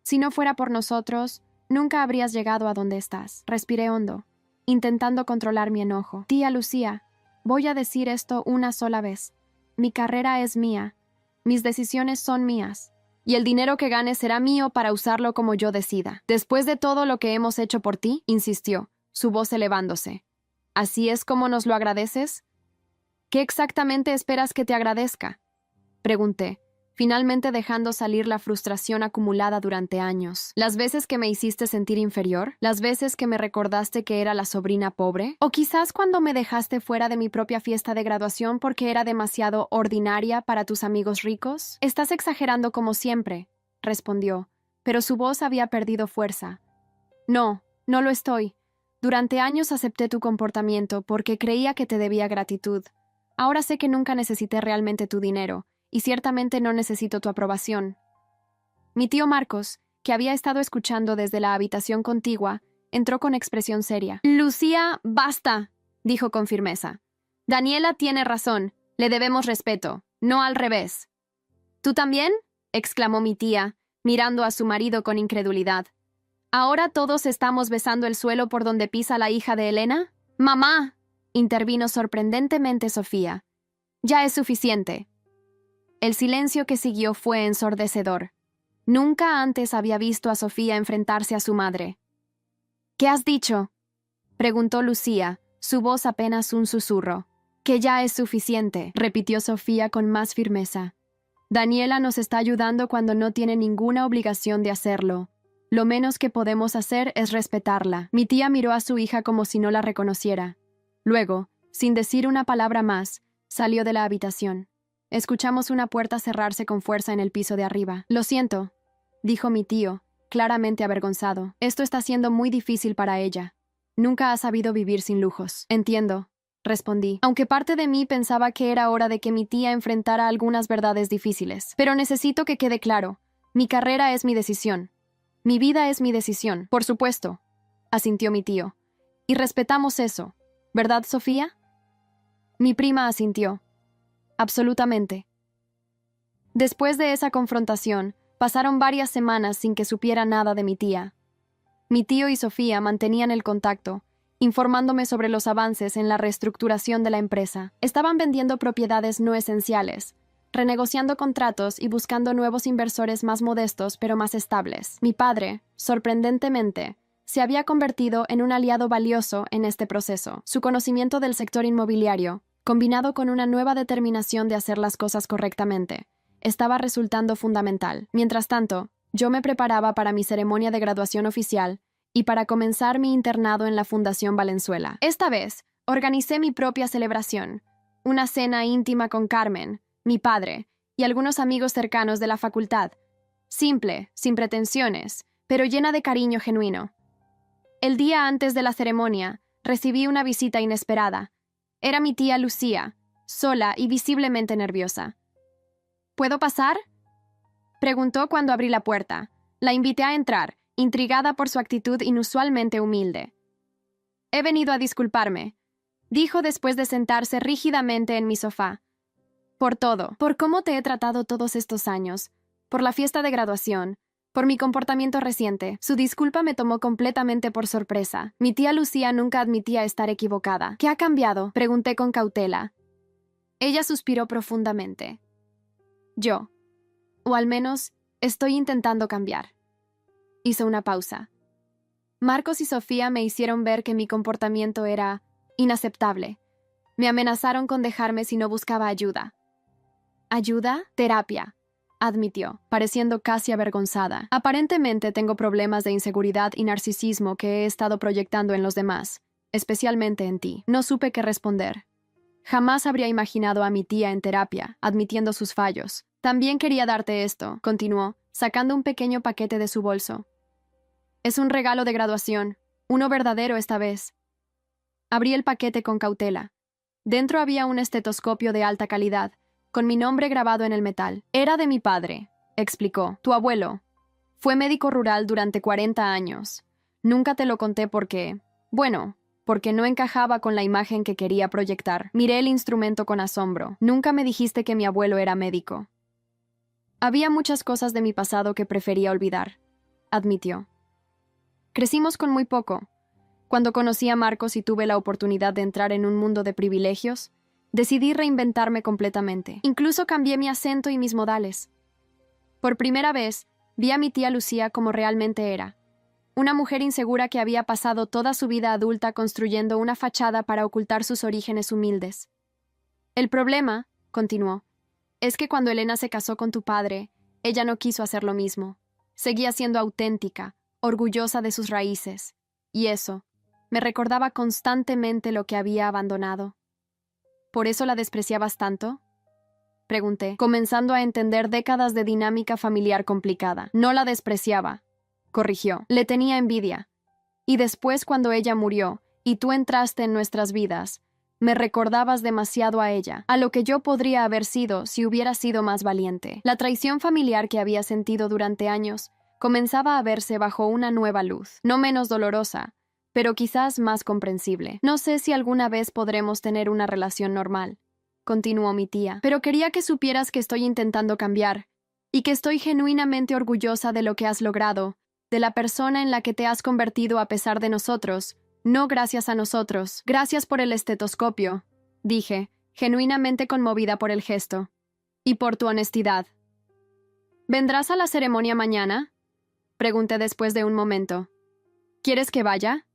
«Si no fuera por nosotros, nunca habrías llegado a donde estás». Respiré hondo, intentando controlar mi enojo. «Tía Lucía, voy a decir esto una sola vez. Mi carrera es mía. Mis decisiones son mías. Y el dinero que gane será mío para usarlo como yo decida. Después de todo lo que hemos hecho por ti», insistió, su voz elevándose. «¿Así es como nos lo agradeces?». «¿Qué exactamente esperas que te agradezca?», pregunté, finalmente dejando salir la frustración acumulada durante años. «¿Las veces que me hiciste sentir inferior? ¿Las veces que me recordaste que era la sobrina pobre? ¿O quizás cuando me dejaste fuera de mi propia fiesta de graduación porque era demasiado ordinaria para tus amigos ricos?» «Estás exagerando como siempre», respondió, pero su voz había perdido fuerza. «No, no lo estoy. Durante años acepté tu comportamiento porque creía que te debía gratitud. Ahora sé que nunca necesité realmente tu dinero, y ciertamente no necesito tu aprobación». Mi tío Marcos, que había estado escuchando desde la habitación contigua, entró con expresión seria. «Lucía, basta», dijo con firmeza. «Daniela tiene razón, le debemos respeto, no al revés». «¿Tú también?», exclamó mi tía, mirando a su marido con incredulidad. «¿Ahora todos estamos besando el suelo por donde pisa la hija de Elena?». «Mamá», intervino sorprendentemente Sofía. «Ya es suficiente». El silencio que siguió fue ensordecedor. Nunca antes había visto a Sofía enfrentarse a su madre. «¿Qué has dicho?», preguntó Lucía, su voz apenas un susurro. «Que ya es suficiente», repitió Sofía con más firmeza. «Daniela nos está ayudando cuando no tiene ninguna obligación de hacerlo. Lo menos que podemos hacer es respetarla». Mi tía miró a su hija como si no la reconociera. Luego, sin decir una palabra más, salió de la habitación. Escuchamos una puerta cerrarse con fuerza en el piso de arriba. «Lo siento», dijo mi tío, claramente avergonzado. «Esto está siendo muy difícil para ella. Nunca ha sabido vivir sin lujos». «Entiendo», respondí, aunque parte de mí pensaba que era hora de que mi tía enfrentara algunas verdades difíciles. «Pero necesito que quede claro. Mi carrera es mi decisión. Mi vida es mi decisión». «Por supuesto», asintió mi tío. «Y respetamos eso, ¿verdad, Sofía?». Mi prima asintió. «Absolutamente». Después de esa confrontación, pasaron varias semanas sin que supiera nada de mi tía. Mi tío y Sofía mantenían el contacto, informándome sobre los avances en la reestructuración de la empresa. Estaban vendiendo propiedades no esenciales, renegociando contratos y buscando nuevos inversores más modestos pero más estables. Mi padre, sorprendentemente, se había convertido en un aliado valioso en este proceso. Su conocimiento del sector inmobiliario, combinado con una nueva determinación de hacer las cosas correctamente, estaba resultando fundamental. Mientras tanto, yo me preparaba para mi ceremonia de graduación oficial y para comenzar mi internado en la Fundación Valenzuela. Esta vez, organicé mi propia celebración, una cena íntima con Carmen, mi padre, y algunos amigos cercanos de la facultad. Simple, sin pretensiones, pero llena de cariño genuino. El día antes de la ceremonia, recibí una visita inesperada. Era mi tía Lucía, sola y visiblemente nerviosa. ¿Puedo pasar?, preguntó cuando abrí la puerta. La invité a entrar, intrigada por su actitud inusualmente humilde. «He venido a disculparme», dijo después de sentarse rígidamente en mi sofá. «Por todo, por cómo te he tratado todos estos años, por la fiesta de graduación, por mi comportamiento reciente». Su disculpa me tomó completamente por sorpresa. Mi tía Lucía nunca admitía estar equivocada. «¿Qué ha cambiado?», pregunté con cautela. Ella suspiró profundamente. «Yo. O al menos, estoy intentando cambiar». Hizo una pausa. Marcos y Sofía me hicieron ver que mi comportamiento era inaceptable. Me amenazaron con dejarme si no buscaba ayuda. «¿Ayuda?» «Terapia», admitió, pareciendo casi avergonzada. «Aparentemente tengo problemas de inseguridad y narcisismo que he estado proyectando en los demás, especialmente en ti». No supe qué responder. Jamás habría imaginado a mi tía en terapia, admitiendo sus fallos. «También quería darte esto», continuó, sacando un pequeño paquete de su bolso. «Es un regalo de graduación, uno verdadero esta vez». Abrí el paquete con cautela. Dentro había un estetoscopio de alta calidad, con mi nombre grabado en el metal. «Era de mi padre», explicó. «Tu abuelo. Fue médico rural durante 40 años. Nunca te lo conté porque no encajaba con la imagen que quería proyectar». Miré el instrumento con asombro. «Nunca me dijiste que mi abuelo era médico». «Había muchas cosas de mi pasado que prefería olvidar», admitió. «Crecimos con muy poco. Cuando conocí a Marcos y tuve la oportunidad de entrar en un mundo de privilegios, decidí reinventarme completamente. Incluso cambié mi acento y mis modales. Por primera vez, vi a mi tía Lucía como realmente era. Una mujer insegura que había pasado toda su vida adulta construyendo una fachada para ocultar sus orígenes humildes. El problema», continuó, «es que cuando Elena se casó con tu padre, ella no quiso hacer lo mismo. Seguía siendo auténtica, orgullosa de sus raíces. Y eso, me recordaba constantemente lo que había abandonado». «¿Por eso la despreciabas tanto?», pregunté, comenzando a entender décadas de dinámica familiar complicada. «No la despreciaba», corrigió. «Le tenía envidia. Y después, cuando ella murió, y tú entraste en nuestras vidas, me recordabas demasiado a ella, a lo que yo podría haber sido si hubiera sido más valiente». La traición familiar que había sentido durante años comenzaba a verse bajo una nueva luz, no menos dolorosa, pero quizás más comprensible. «No sé si alguna vez podremos tener una relación normal», continuó mi tía, «pero quería que supieras que estoy intentando cambiar, y que estoy genuinamente orgullosa de lo que has logrado, de la persona en la que te has convertido a pesar de nosotros, no gracias a nosotros». «Gracias por el estetoscopio», dije, genuinamente conmovida por el gesto. «Y por tu honestidad». «¿Vendrás a la ceremonia mañana?», pregunté después de un momento. «¿Quieres que vaya?»,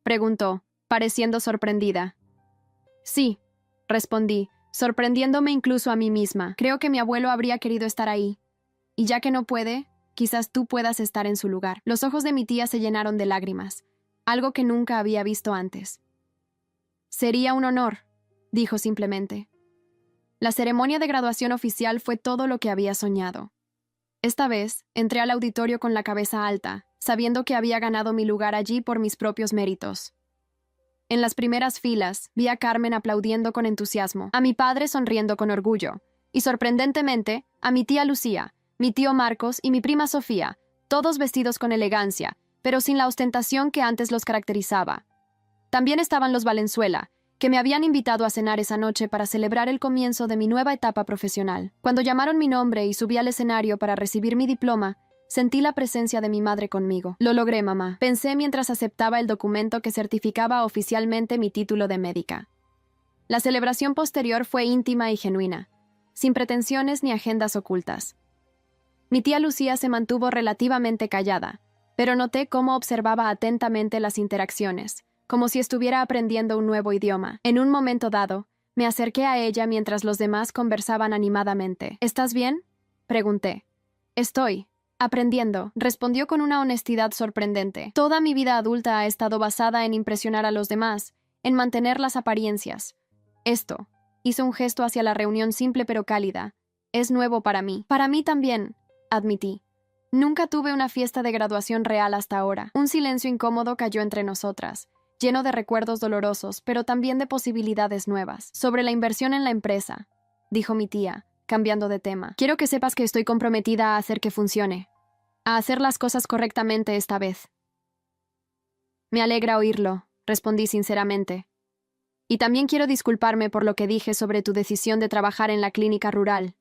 preguntó, pareciendo sorprendida. «Sí», respondí, sorprendiéndome incluso a mí misma. «Creo que mi abuelo habría querido estar ahí. Y ya que no puede, quizás tú puedas estar en su lugar». Los ojos de mi tía se llenaron de lágrimas, algo que nunca había visto antes. «Sería un honor», dijo simplemente. La ceremonia de graduación oficial fue todo lo que había soñado. Esta vez, entré al auditorio con la cabeza alta, sabiendo que había ganado mi lugar allí por mis propios méritos. En las primeras filas, vi a Carmen aplaudiendo con entusiasmo, a mi padre sonriendo con orgullo, y sorprendentemente, a mi tía Lucía, mi tío Marcos y mi prima Sofía, todos vestidos con elegancia, pero sin la ostentación que antes los caracterizaba. También estaban los Valenzuela, que me habían invitado a cenar esa noche para celebrar el comienzo de mi nueva etapa profesional. Cuando llamaron mi nombre y subí al escenario para recibir mi diploma, sentí la presencia de mi madre conmigo. «Lo logré, mamá», pensé mientras aceptaba el documento que certificaba oficialmente mi título de médica. La celebración posterior fue íntima y genuina. sin pretensiones ni agendas ocultas. Mi tía Lucía se mantuvo relativamente callada, pero noté cómo observaba atentamente las interacciones, como si estuviera aprendiendo un nuevo idioma. En un momento dado, me acerqué a ella mientras los demás conversaban animadamente. ¿Estás bien?, pregunté. Estoy aprendiendo, respondió con una honestidad sorprendente. Toda mi vida adulta ha estado basada en impresionar a los demás, en mantener las apariencias. Esto, hizo un gesto hacia la reunión simple pero cálida, es nuevo para mí. Para mí también, admití. Nunca tuve una fiesta de graduación real hasta ahora. Un silencio incómodo cayó entre nosotras, lleno de recuerdos dolorosos, pero también de posibilidades nuevas. Sobre la inversión en la empresa, dijo mi tía, cambiando de tema. Quiero que sepas que estoy comprometida a hacer que funcione, a hacer las cosas correctamente esta vez. Me alegra oírlo, respondí sinceramente. Y también quiero disculparme por lo que dije sobre tu decisión de trabajar en la clínica rural.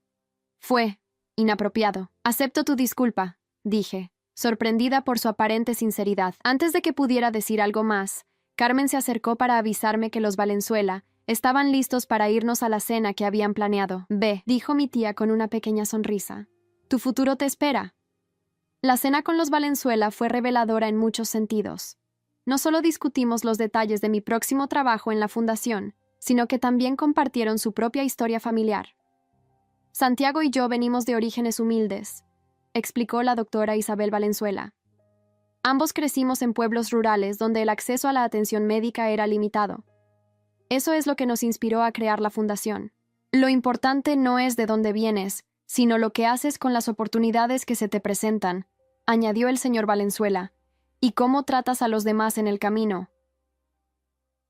Fue inapropiado. Acepto tu disculpa, dije, sorprendida por su aparente sinceridad. Antes de que pudiera decir algo más, Carmen se acercó para avisarme que los Valenzuela estaban listos para irnos a la cena que habían planeado. Ve, dijo mi tía con una pequeña sonrisa. Tu futuro te espera. La cena con los Valenzuela fue reveladora en muchos sentidos. No solo discutimos los detalles de mi próximo trabajo en la fundación, sino que también compartieron su propia historia familiar. Santiago y yo venimos de orígenes humildes, explicó la doctora Isabel Valenzuela. Ambos crecimos en pueblos rurales donde el acceso a la atención médica era limitado. Eso es lo que nos inspiró a crear la fundación. Lo importante no es de dónde vienes, sino lo que haces con las oportunidades que se te presentan, añadió el señor Valenzuela, y cómo tratas a los demás en el camino.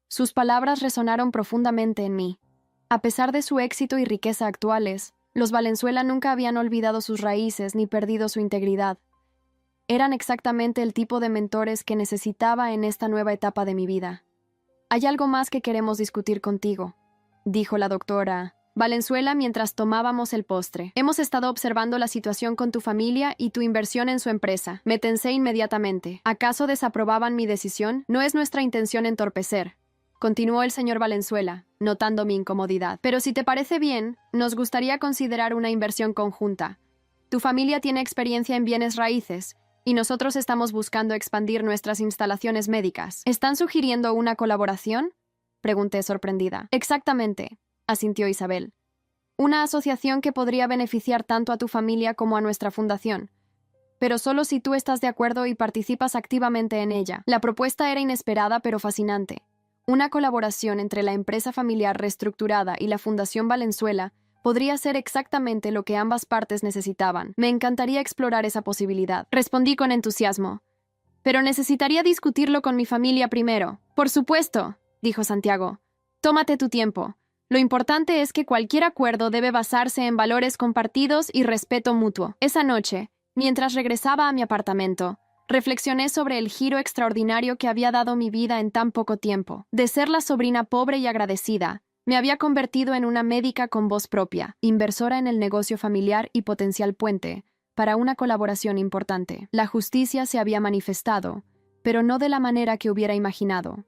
Sus palabras resonaron profundamente en mí. A pesar de su éxito y riqueza actuales, los Valenzuela nunca habían olvidado sus raíces ni perdido su integridad. Eran exactamente el tipo de mentores que necesitaba en esta nueva etapa de mi vida. Hay algo más que queremos discutir contigo, dijo la doctora Valenzuela mientras tomábamos el postre. Hemos estado observando la situación con tu familia y tu inversión en su empresa. Me tensé inmediatamente. ¿Acaso desaprobaban mi decisión? No es nuestra intención entorpecer, continuó el señor Valenzuela, notando mi incomodidad. Pero si te parece bien, nos gustaría considerar una inversión conjunta. Tu familia tiene experiencia en bienes raíces, y nosotros estamos buscando expandir nuestras instalaciones médicas. ¿Están sugiriendo una colaboración?, pregunté sorprendida. Exactamente, asintió Isabel. Una asociación que podría beneficiar tanto a tu familia como a nuestra fundación. Pero solo si tú estás de acuerdo y participas activamente en ella. La propuesta era inesperada pero fascinante. Una colaboración entre la empresa familiar reestructurada y la Fundación Valenzuela podría ser exactamente lo que ambas partes necesitaban. Me encantaría explorar esa posibilidad, respondí con entusiasmo. Pero necesitaría discutirlo con mi familia primero. Por supuesto, dijo Santiago. Tómate tu tiempo. Lo importante es que cualquier acuerdo debe basarse en valores compartidos y respeto mutuo. Esa noche, mientras regresaba a mi apartamento, reflexioné sobre el giro extraordinario que había dado mi vida en tan poco tiempo. De ser la sobrina pobre y agradecida, me había convertido en una médica con voz propia, inversora en el negocio familiar y potencial puente para una colaboración importante. La justicia se había manifestado, pero no de la manera que hubiera imaginado.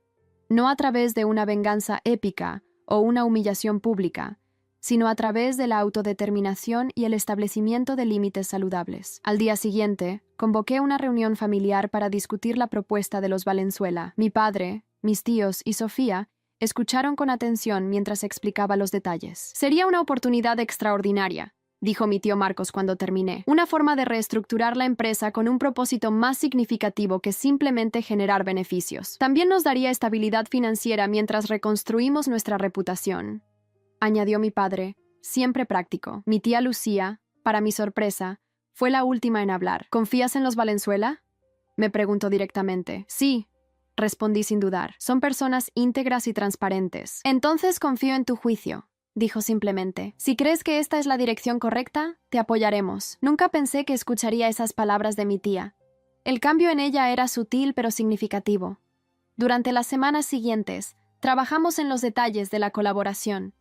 No a través de una venganza épica o una humillación pública, sino a través de la autodeterminación y el establecimiento de límites saludables. Al día siguiente, convoqué una reunión familiar para discutir la propuesta de los Valenzuela. Mi padre, mis tíos y Sofía escucharon con atención mientras explicaba los detalles. Sería una oportunidad extraordinaria, dijo mi tío Marcos cuando terminé. Una forma de reestructurar la empresa con un propósito más significativo que simplemente generar beneficios. También nos daría estabilidad financiera mientras reconstruimos nuestra reputación, añadió mi padre, siempre práctico. Mi tía Lucía, para mi sorpresa, fue la última en hablar. ¿Confías en los Valenzuela?, me preguntó directamente. Sí, respondí sin dudar. Son personas íntegras y transparentes. Entonces confío en tu juicio, dijo simplemente. Si crees que esta es la dirección correcta, te apoyaremos. Nunca pensé que escucharía esas palabras de mi tía. El cambio en ella era sutil pero significativo. Durante las semanas siguientes, trabajamos en los detalles de la colaboración.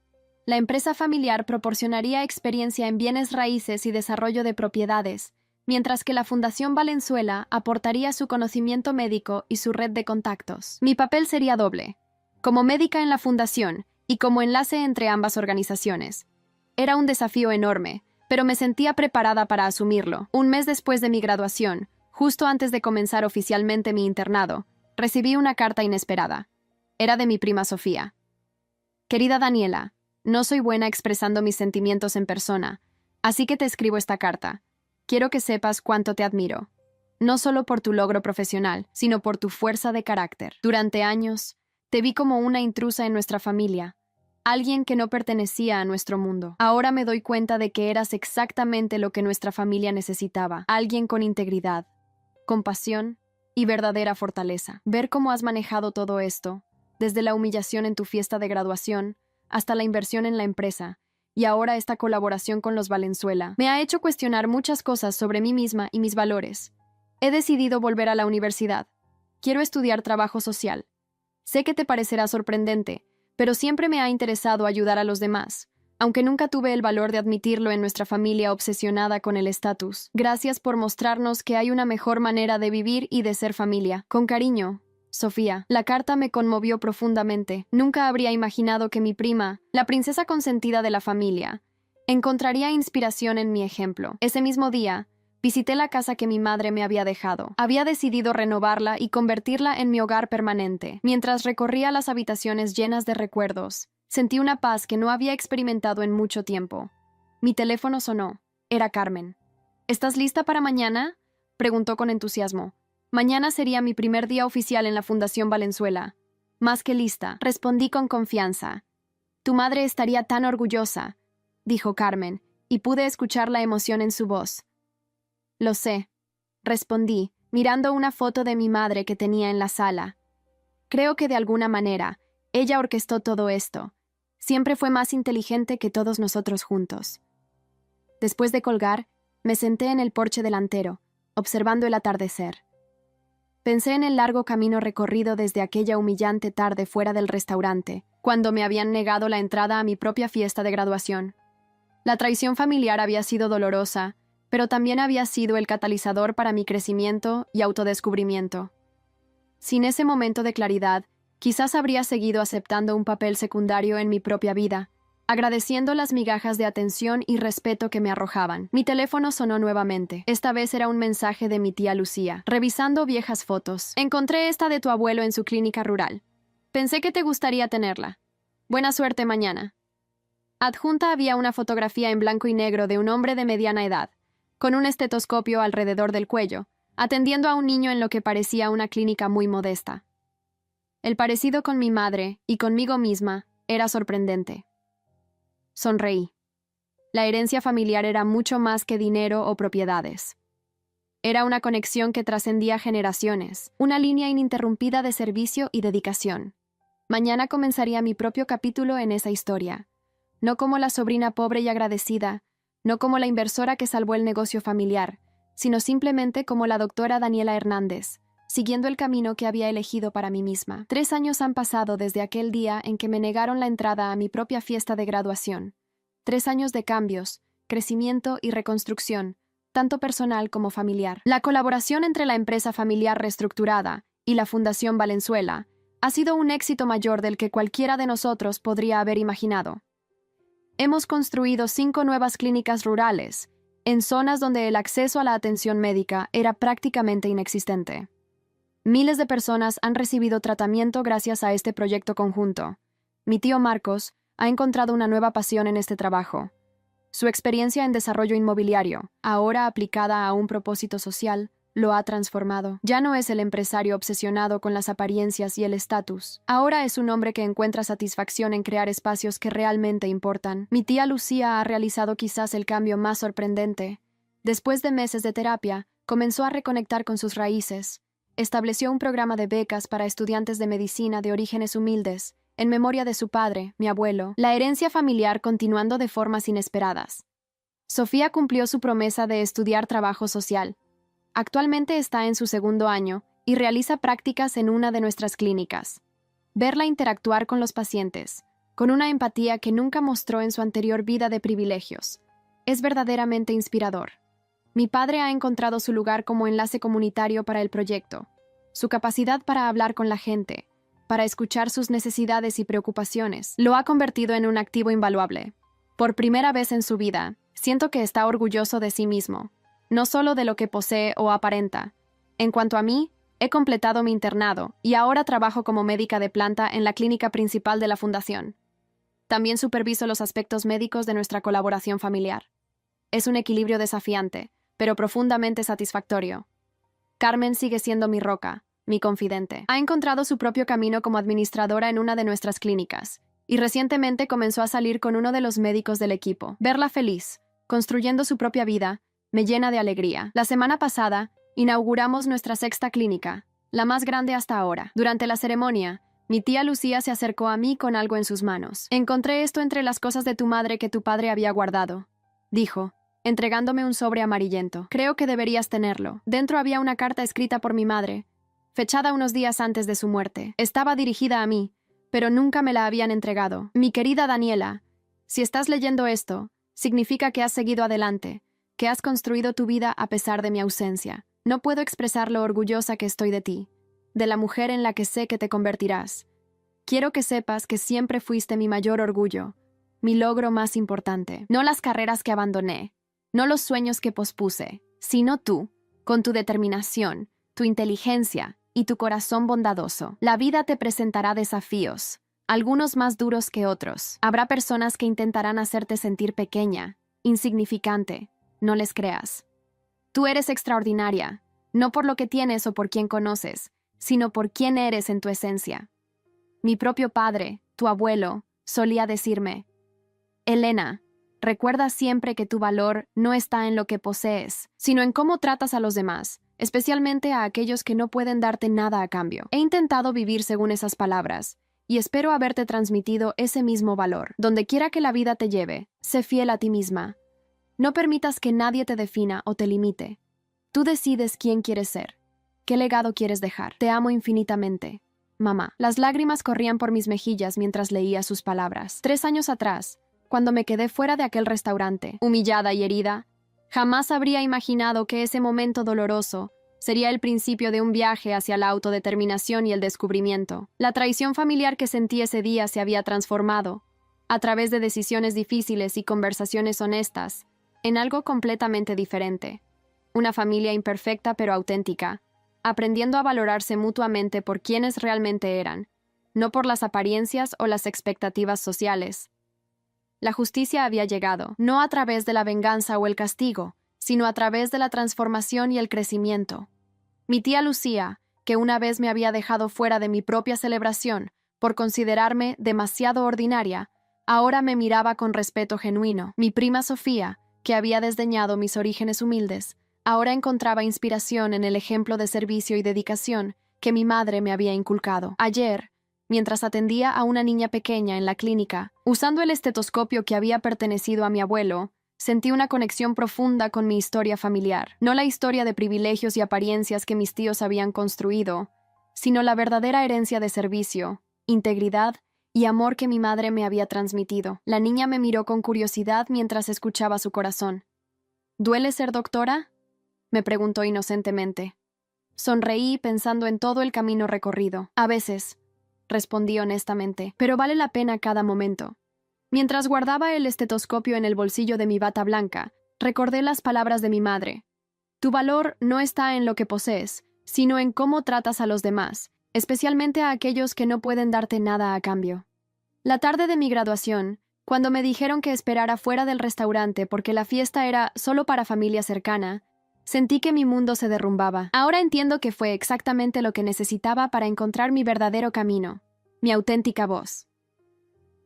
La empresa familiar proporcionaría experiencia en bienes raíces y desarrollo de propiedades, mientras que la Fundación Valenzuela aportaría su conocimiento médico y su red de contactos. Mi papel sería doble, como médica en la fundación y como enlace entre ambas organizaciones. Era un desafío enorme, pero me sentía preparada para asumirlo. Un mes después de mi graduación, justo antes de comenzar oficialmente mi internado, recibí una carta inesperada. Era de mi prima Sofía. Querida Daniela, no soy buena expresando mis sentimientos en persona, así que te escribo esta carta. Quiero que sepas cuánto te admiro. No solo por tu logro profesional, sino por tu fuerza de carácter. Durante años, te vi como una intrusa en nuestra familia, alguien que no pertenecía a nuestro mundo. Ahora me doy cuenta de que eras exactamente lo que nuestra familia necesitaba, alguien con integridad, compasión y verdadera fortaleza. Ver cómo has manejado todo esto, desde la humillación en tu fiesta de graduación hasta la inversión en la empresa, y ahora esta colaboración con los Valenzuela, me ha hecho cuestionar muchas cosas sobre mí misma y mis valores. He decidido volver a la universidad. Quiero estudiar trabajo social. Sé que te parecerá sorprendente, pero siempre me ha interesado ayudar a los demás, aunque nunca tuve el valor de admitirlo en nuestra familia obsesionada con el estatus. Gracias por mostrarnos que hay una mejor manera de vivir y de ser familia. Con cariño, Sofía. La carta me conmovió profundamente. Nunca habría imaginado que mi prima, la princesa consentida de la familia, encontraría inspiración en mi ejemplo. Ese mismo día, visité la casa que mi madre me había dejado. Había decidido renovarla y convertirla en mi hogar permanente. Mientras recorría las habitaciones llenas de recuerdos, sentí una paz que no había experimentado en mucho tiempo. Mi teléfono sonó. Era Carmen. ¿Estás lista para mañana?, preguntó con entusiasmo. Mañana sería mi primer día oficial en la Fundación Valenzuela. Más que lista, respondí con confianza. Tu madre estaría tan orgullosa, dijo Carmen, y pude escuchar la emoción en su voz. Lo sé, respondí, mirando una foto de mi madre que tenía en la sala. Creo que de alguna manera, ella orquestó todo esto. Siempre fue más inteligente que todos nosotros juntos. Después de colgar, me senté en el porche delantero, observando el atardecer. Pensé en el largo camino recorrido desde aquella humillante tarde fuera del restaurante, cuando me habían negado la entrada a mi propia fiesta de graduación. La traición familiar había sido dolorosa, pero también había sido el catalizador para mi crecimiento y autodescubrimiento. Sin ese momento de claridad, quizás habría seguido aceptando un papel secundario en mi propia vida, agradeciendo las migajas de atención y respeto que me arrojaban. Mi teléfono sonó nuevamente. Esta vez era un mensaje de mi tía Lucía. Revisando viejas fotos, encontré esta de tu abuelo en su clínica rural. Pensé que te gustaría tenerla. Buena suerte mañana. Adjunta había una fotografía en blanco y negro de un hombre de mediana edad, con un estetoscopio alrededor del cuello, atendiendo a un niño en lo que parecía una clínica muy modesta. El parecido con mi madre y conmigo misma era sorprendente. Sonreí. La herencia familiar era mucho más que dinero o propiedades. Era una conexión que trascendía generaciones, una línea ininterrumpida de servicio y dedicación. Mañana comenzaría mi propio capítulo en esa historia, no como la sobrina pobre y agradecida, no como la inversora que salvó el negocio familiar, sino simplemente como la doctora Daniela Hernández, siguiendo el camino que había elegido para mí misma. 3 años han pasado desde aquel día en que me negaron la entrada a mi propia fiesta de graduación. 3 años de cambios, crecimiento y reconstrucción, tanto personal como familiar. La colaboración entre la empresa familiar reestructurada y la Fundación Valenzuela ha sido un éxito mayor del que cualquiera de nosotros podría haber imaginado. Hemos construido 5 nuevas clínicas rurales, en zonas donde el acceso a la atención médica era prácticamente inexistente. Miles de personas han recibido tratamiento gracias a este proyecto conjunto. Mi tío Marcos ha encontrado una nueva pasión en este trabajo. Su experiencia en desarrollo inmobiliario, ahora aplicada a un propósito social, lo ha transformado. Ya no es el empresario obsesionado con las apariencias y el estatus. Ahora es un hombre que encuentra satisfacción en crear espacios que realmente importan. Mi tía Lucía ha realizado quizás el cambio más sorprendente. Después de meses de terapia, comenzó a reconectar con sus raíces. Estableció un programa de becas para estudiantes de medicina de orígenes humildes, en memoria de su padre, mi abuelo. La herencia familiar continuando de formas inesperadas. Sofía cumplió su promesa de estudiar trabajo social. Actualmente está en su 2º año y realiza prácticas en una de nuestras clínicas. Verla interactuar con los pacientes, con una empatía que nunca mostró en su anterior vida de privilegios, es verdaderamente inspirador. Mi padre ha encontrado su lugar como enlace comunitario para el proyecto. Su capacidad para hablar con la gente, para escuchar sus necesidades y preocupaciones, lo ha convertido en un activo invaluable. Por primera vez en su vida, siento que está orgulloso de sí mismo, no solo de lo que posee o aparenta. En cuanto a mí, he completado mi internado y ahora trabajo como médica de planta en la clínica principal de la fundación. También superviso los aspectos médicos de nuestra colaboración familiar. Es un equilibrio desafiante, pero profundamente satisfactorio. Carmen sigue siendo mi roca, mi confidente. Ha encontrado su propio camino como administradora en una de nuestras clínicas, y recientemente comenzó a salir con uno de los médicos del equipo. Verla feliz, construyendo su propia vida, me llena de alegría. La semana pasada, inauguramos nuestra 6ª clínica, la más grande hasta ahora. Durante la ceremonia, mi tía Lucía se acercó a mí con algo en sus manos. Encontré esto entre las cosas de tu madre que tu padre había guardado, dijo, entregándome un sobre amarillento. Creo que deberías tenerlo. Dentro había una carta escrita por mi madre, fechada unos días antes de su muerte. Estaba dirigida a mí, pero nunca me la habían entregado. Mi querida Daniela, si estás leyendo esto, significa que has seguido adelante, que has construido tu vida a pesar de mi ausencia. No puedo expresar lo orgullosa que estoy de ti, de la mujer en la que sé que te convertirás. Quiero que sepas que siempre fuiste mi mayor orgullo, mi logro más importante. No las carreras que abandoné, no los sueños que pospuse, sino tú, con tu determinación, tu inteligencia y tu corazón bondadoso. La vida te presentará desafíos, algunos más duros que otros. Habrá personas que intentarán hacerte sentir pequeña, insignificante. No les creas. Tú eres extraordinaria, no por lo que tienes o por quién conoces, sino por quién eres en tu esencia. Mi propio padre, tu abuelo, solía decirme, Elena, recuerda siempre que tu valor no está en lo que posees, sino en cómo tratas a los demás, especialmente a aquellos que no pueden darte nada a cambio. He intentado vivir según esas palabras, y espero haberte transmitido ese mismo valor. Donde quiera que la vida te lleve, sé fiel a ti misma. No permitas que nadie te defina o te limite. Tú decides quién quieres ser, qué legado quieres dejar. Te amo infinitamente, mamá. Las lágrimas corrían por mis mejillas mientras leía sus palabras. 3 años atrás, cuando me quedé fuera de aquel restaurante, humillada y herida, jamás habría imaginado que ese momento doloroso sería el principio de un viaje hacia la autodeterminación y el descubrimiento. La traición familiar que sentí ese día se había transformado, a través de decisiones difíciles y conversaciones honestas, en algo completamente diferente. Una familia imperfecta pero auténtica, aprendiendo a valorarse mutuamente por quienes realmente eran, no por las apariencias o las expectativas sociales. La justicia había llegado, no a través de la venganza o el castigo, sino a través de la transformación y el crecimiento. Mi tía Lucía, que una vez me había dejado fuera de mi propia celebración por considerarme demasiado ordinaria, ahora me miraba con respeto genuino. Mi prima Sofía, que había desdeñado mis orígenes humildes, ahora encontraba inspiración en el ejemplo de servicio y dedicación que mi madre me había inculcado. Ayer, mientras atendía a una niña pequeña en la clínica, usando el estetoscopio que había pertenecido a mi abuelo, sentí una conexión profunda con mi historia familiar. No la historia de privilegios y apariencias que mis tíos habían construido, sino la verdadera herencia de servicio, integridad y amor que mi madre me había transmitido. La niña me miró con curiosidad mientras escuchaba su corazón. ¿Duele ser doctora?, me preguntó inocentemente. Sonreí pensando en todo el camino recorrido. A veces, respondí honestamente, pero vale la pena cada momento. Mientras guardaba el estetoscopio en el bolsillo de mi bata blanca, recordé las palabras de mi madre. Tu valor no está en lo que posees, sino en cómo tratas a los demás, especialmente a aquellos que no pueden darte nada a cambio. La tarde de mi graduación, cuando me dijeron que esperara fuera del restaurante porque la fiesta era solo para familia cercana, sentí que mi mundo se derrumbaba. Ahora entiendo que fue exactamente lo que necesitaba para encontrar mi verdadero camino, mi auténtica voz.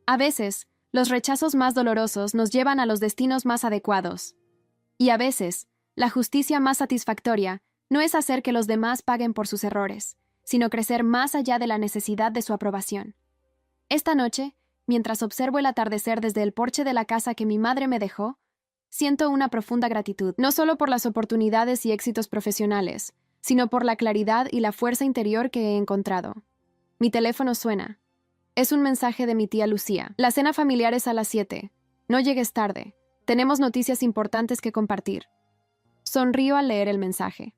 A veces, los rechazos más dolorosos nos llevan a los destinos más adecuados. Y a veces, la justicia más satisfactoria no es hacer que los demás paguen por sus errores, sino crecer más allá de la necesidad de su aprobación. Esta noche, mientras observo el atardecer desde el porche de la casa que mi madre me dejó, siento una profunda gratitud, no solo por las oportunidades y éxitos profesionales, sino por la claridad y la fuerza interior que he encontrado. Mi teléfono suena. Es un mensaje de mi tía Lucía. La cena familiar es a las 7. No llegues tarde. Tenemos noticias importantes que compartir. Sonrío al leer el mensaje.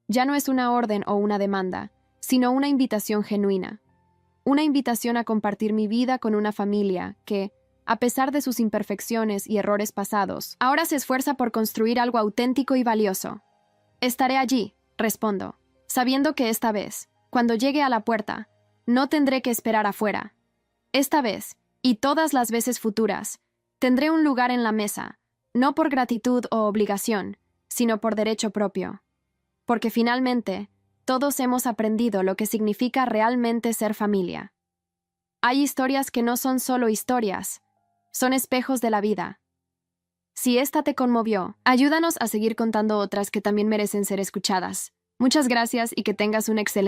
Ya no es una orden o una demanda, sino una invitación genuina. Una invitación a compartir mi vida con una familia que, a pesar de sus imperfecciones y errores pasados, ahora se esfuerza por construir algo auténtico y valioso. Estaré allí, respondo, sabiendo que esta vez, cuando llegue a la puerta, no tendré que esperar afuera. Esta vez, y todas las veces futuras, tendré un lugar en la mesa, no por gratitud o obligación, sino por derecho propio. Porque finalmente, todos hemos aprendido lo que significa realmente ser familia. Hay historias que no son solo historias, son espejos de la vida. Si esta te conmovió, ayúdanos a seguir contando otras que también merecen ser escuchadas. Muchas gracias y que tengas un excelente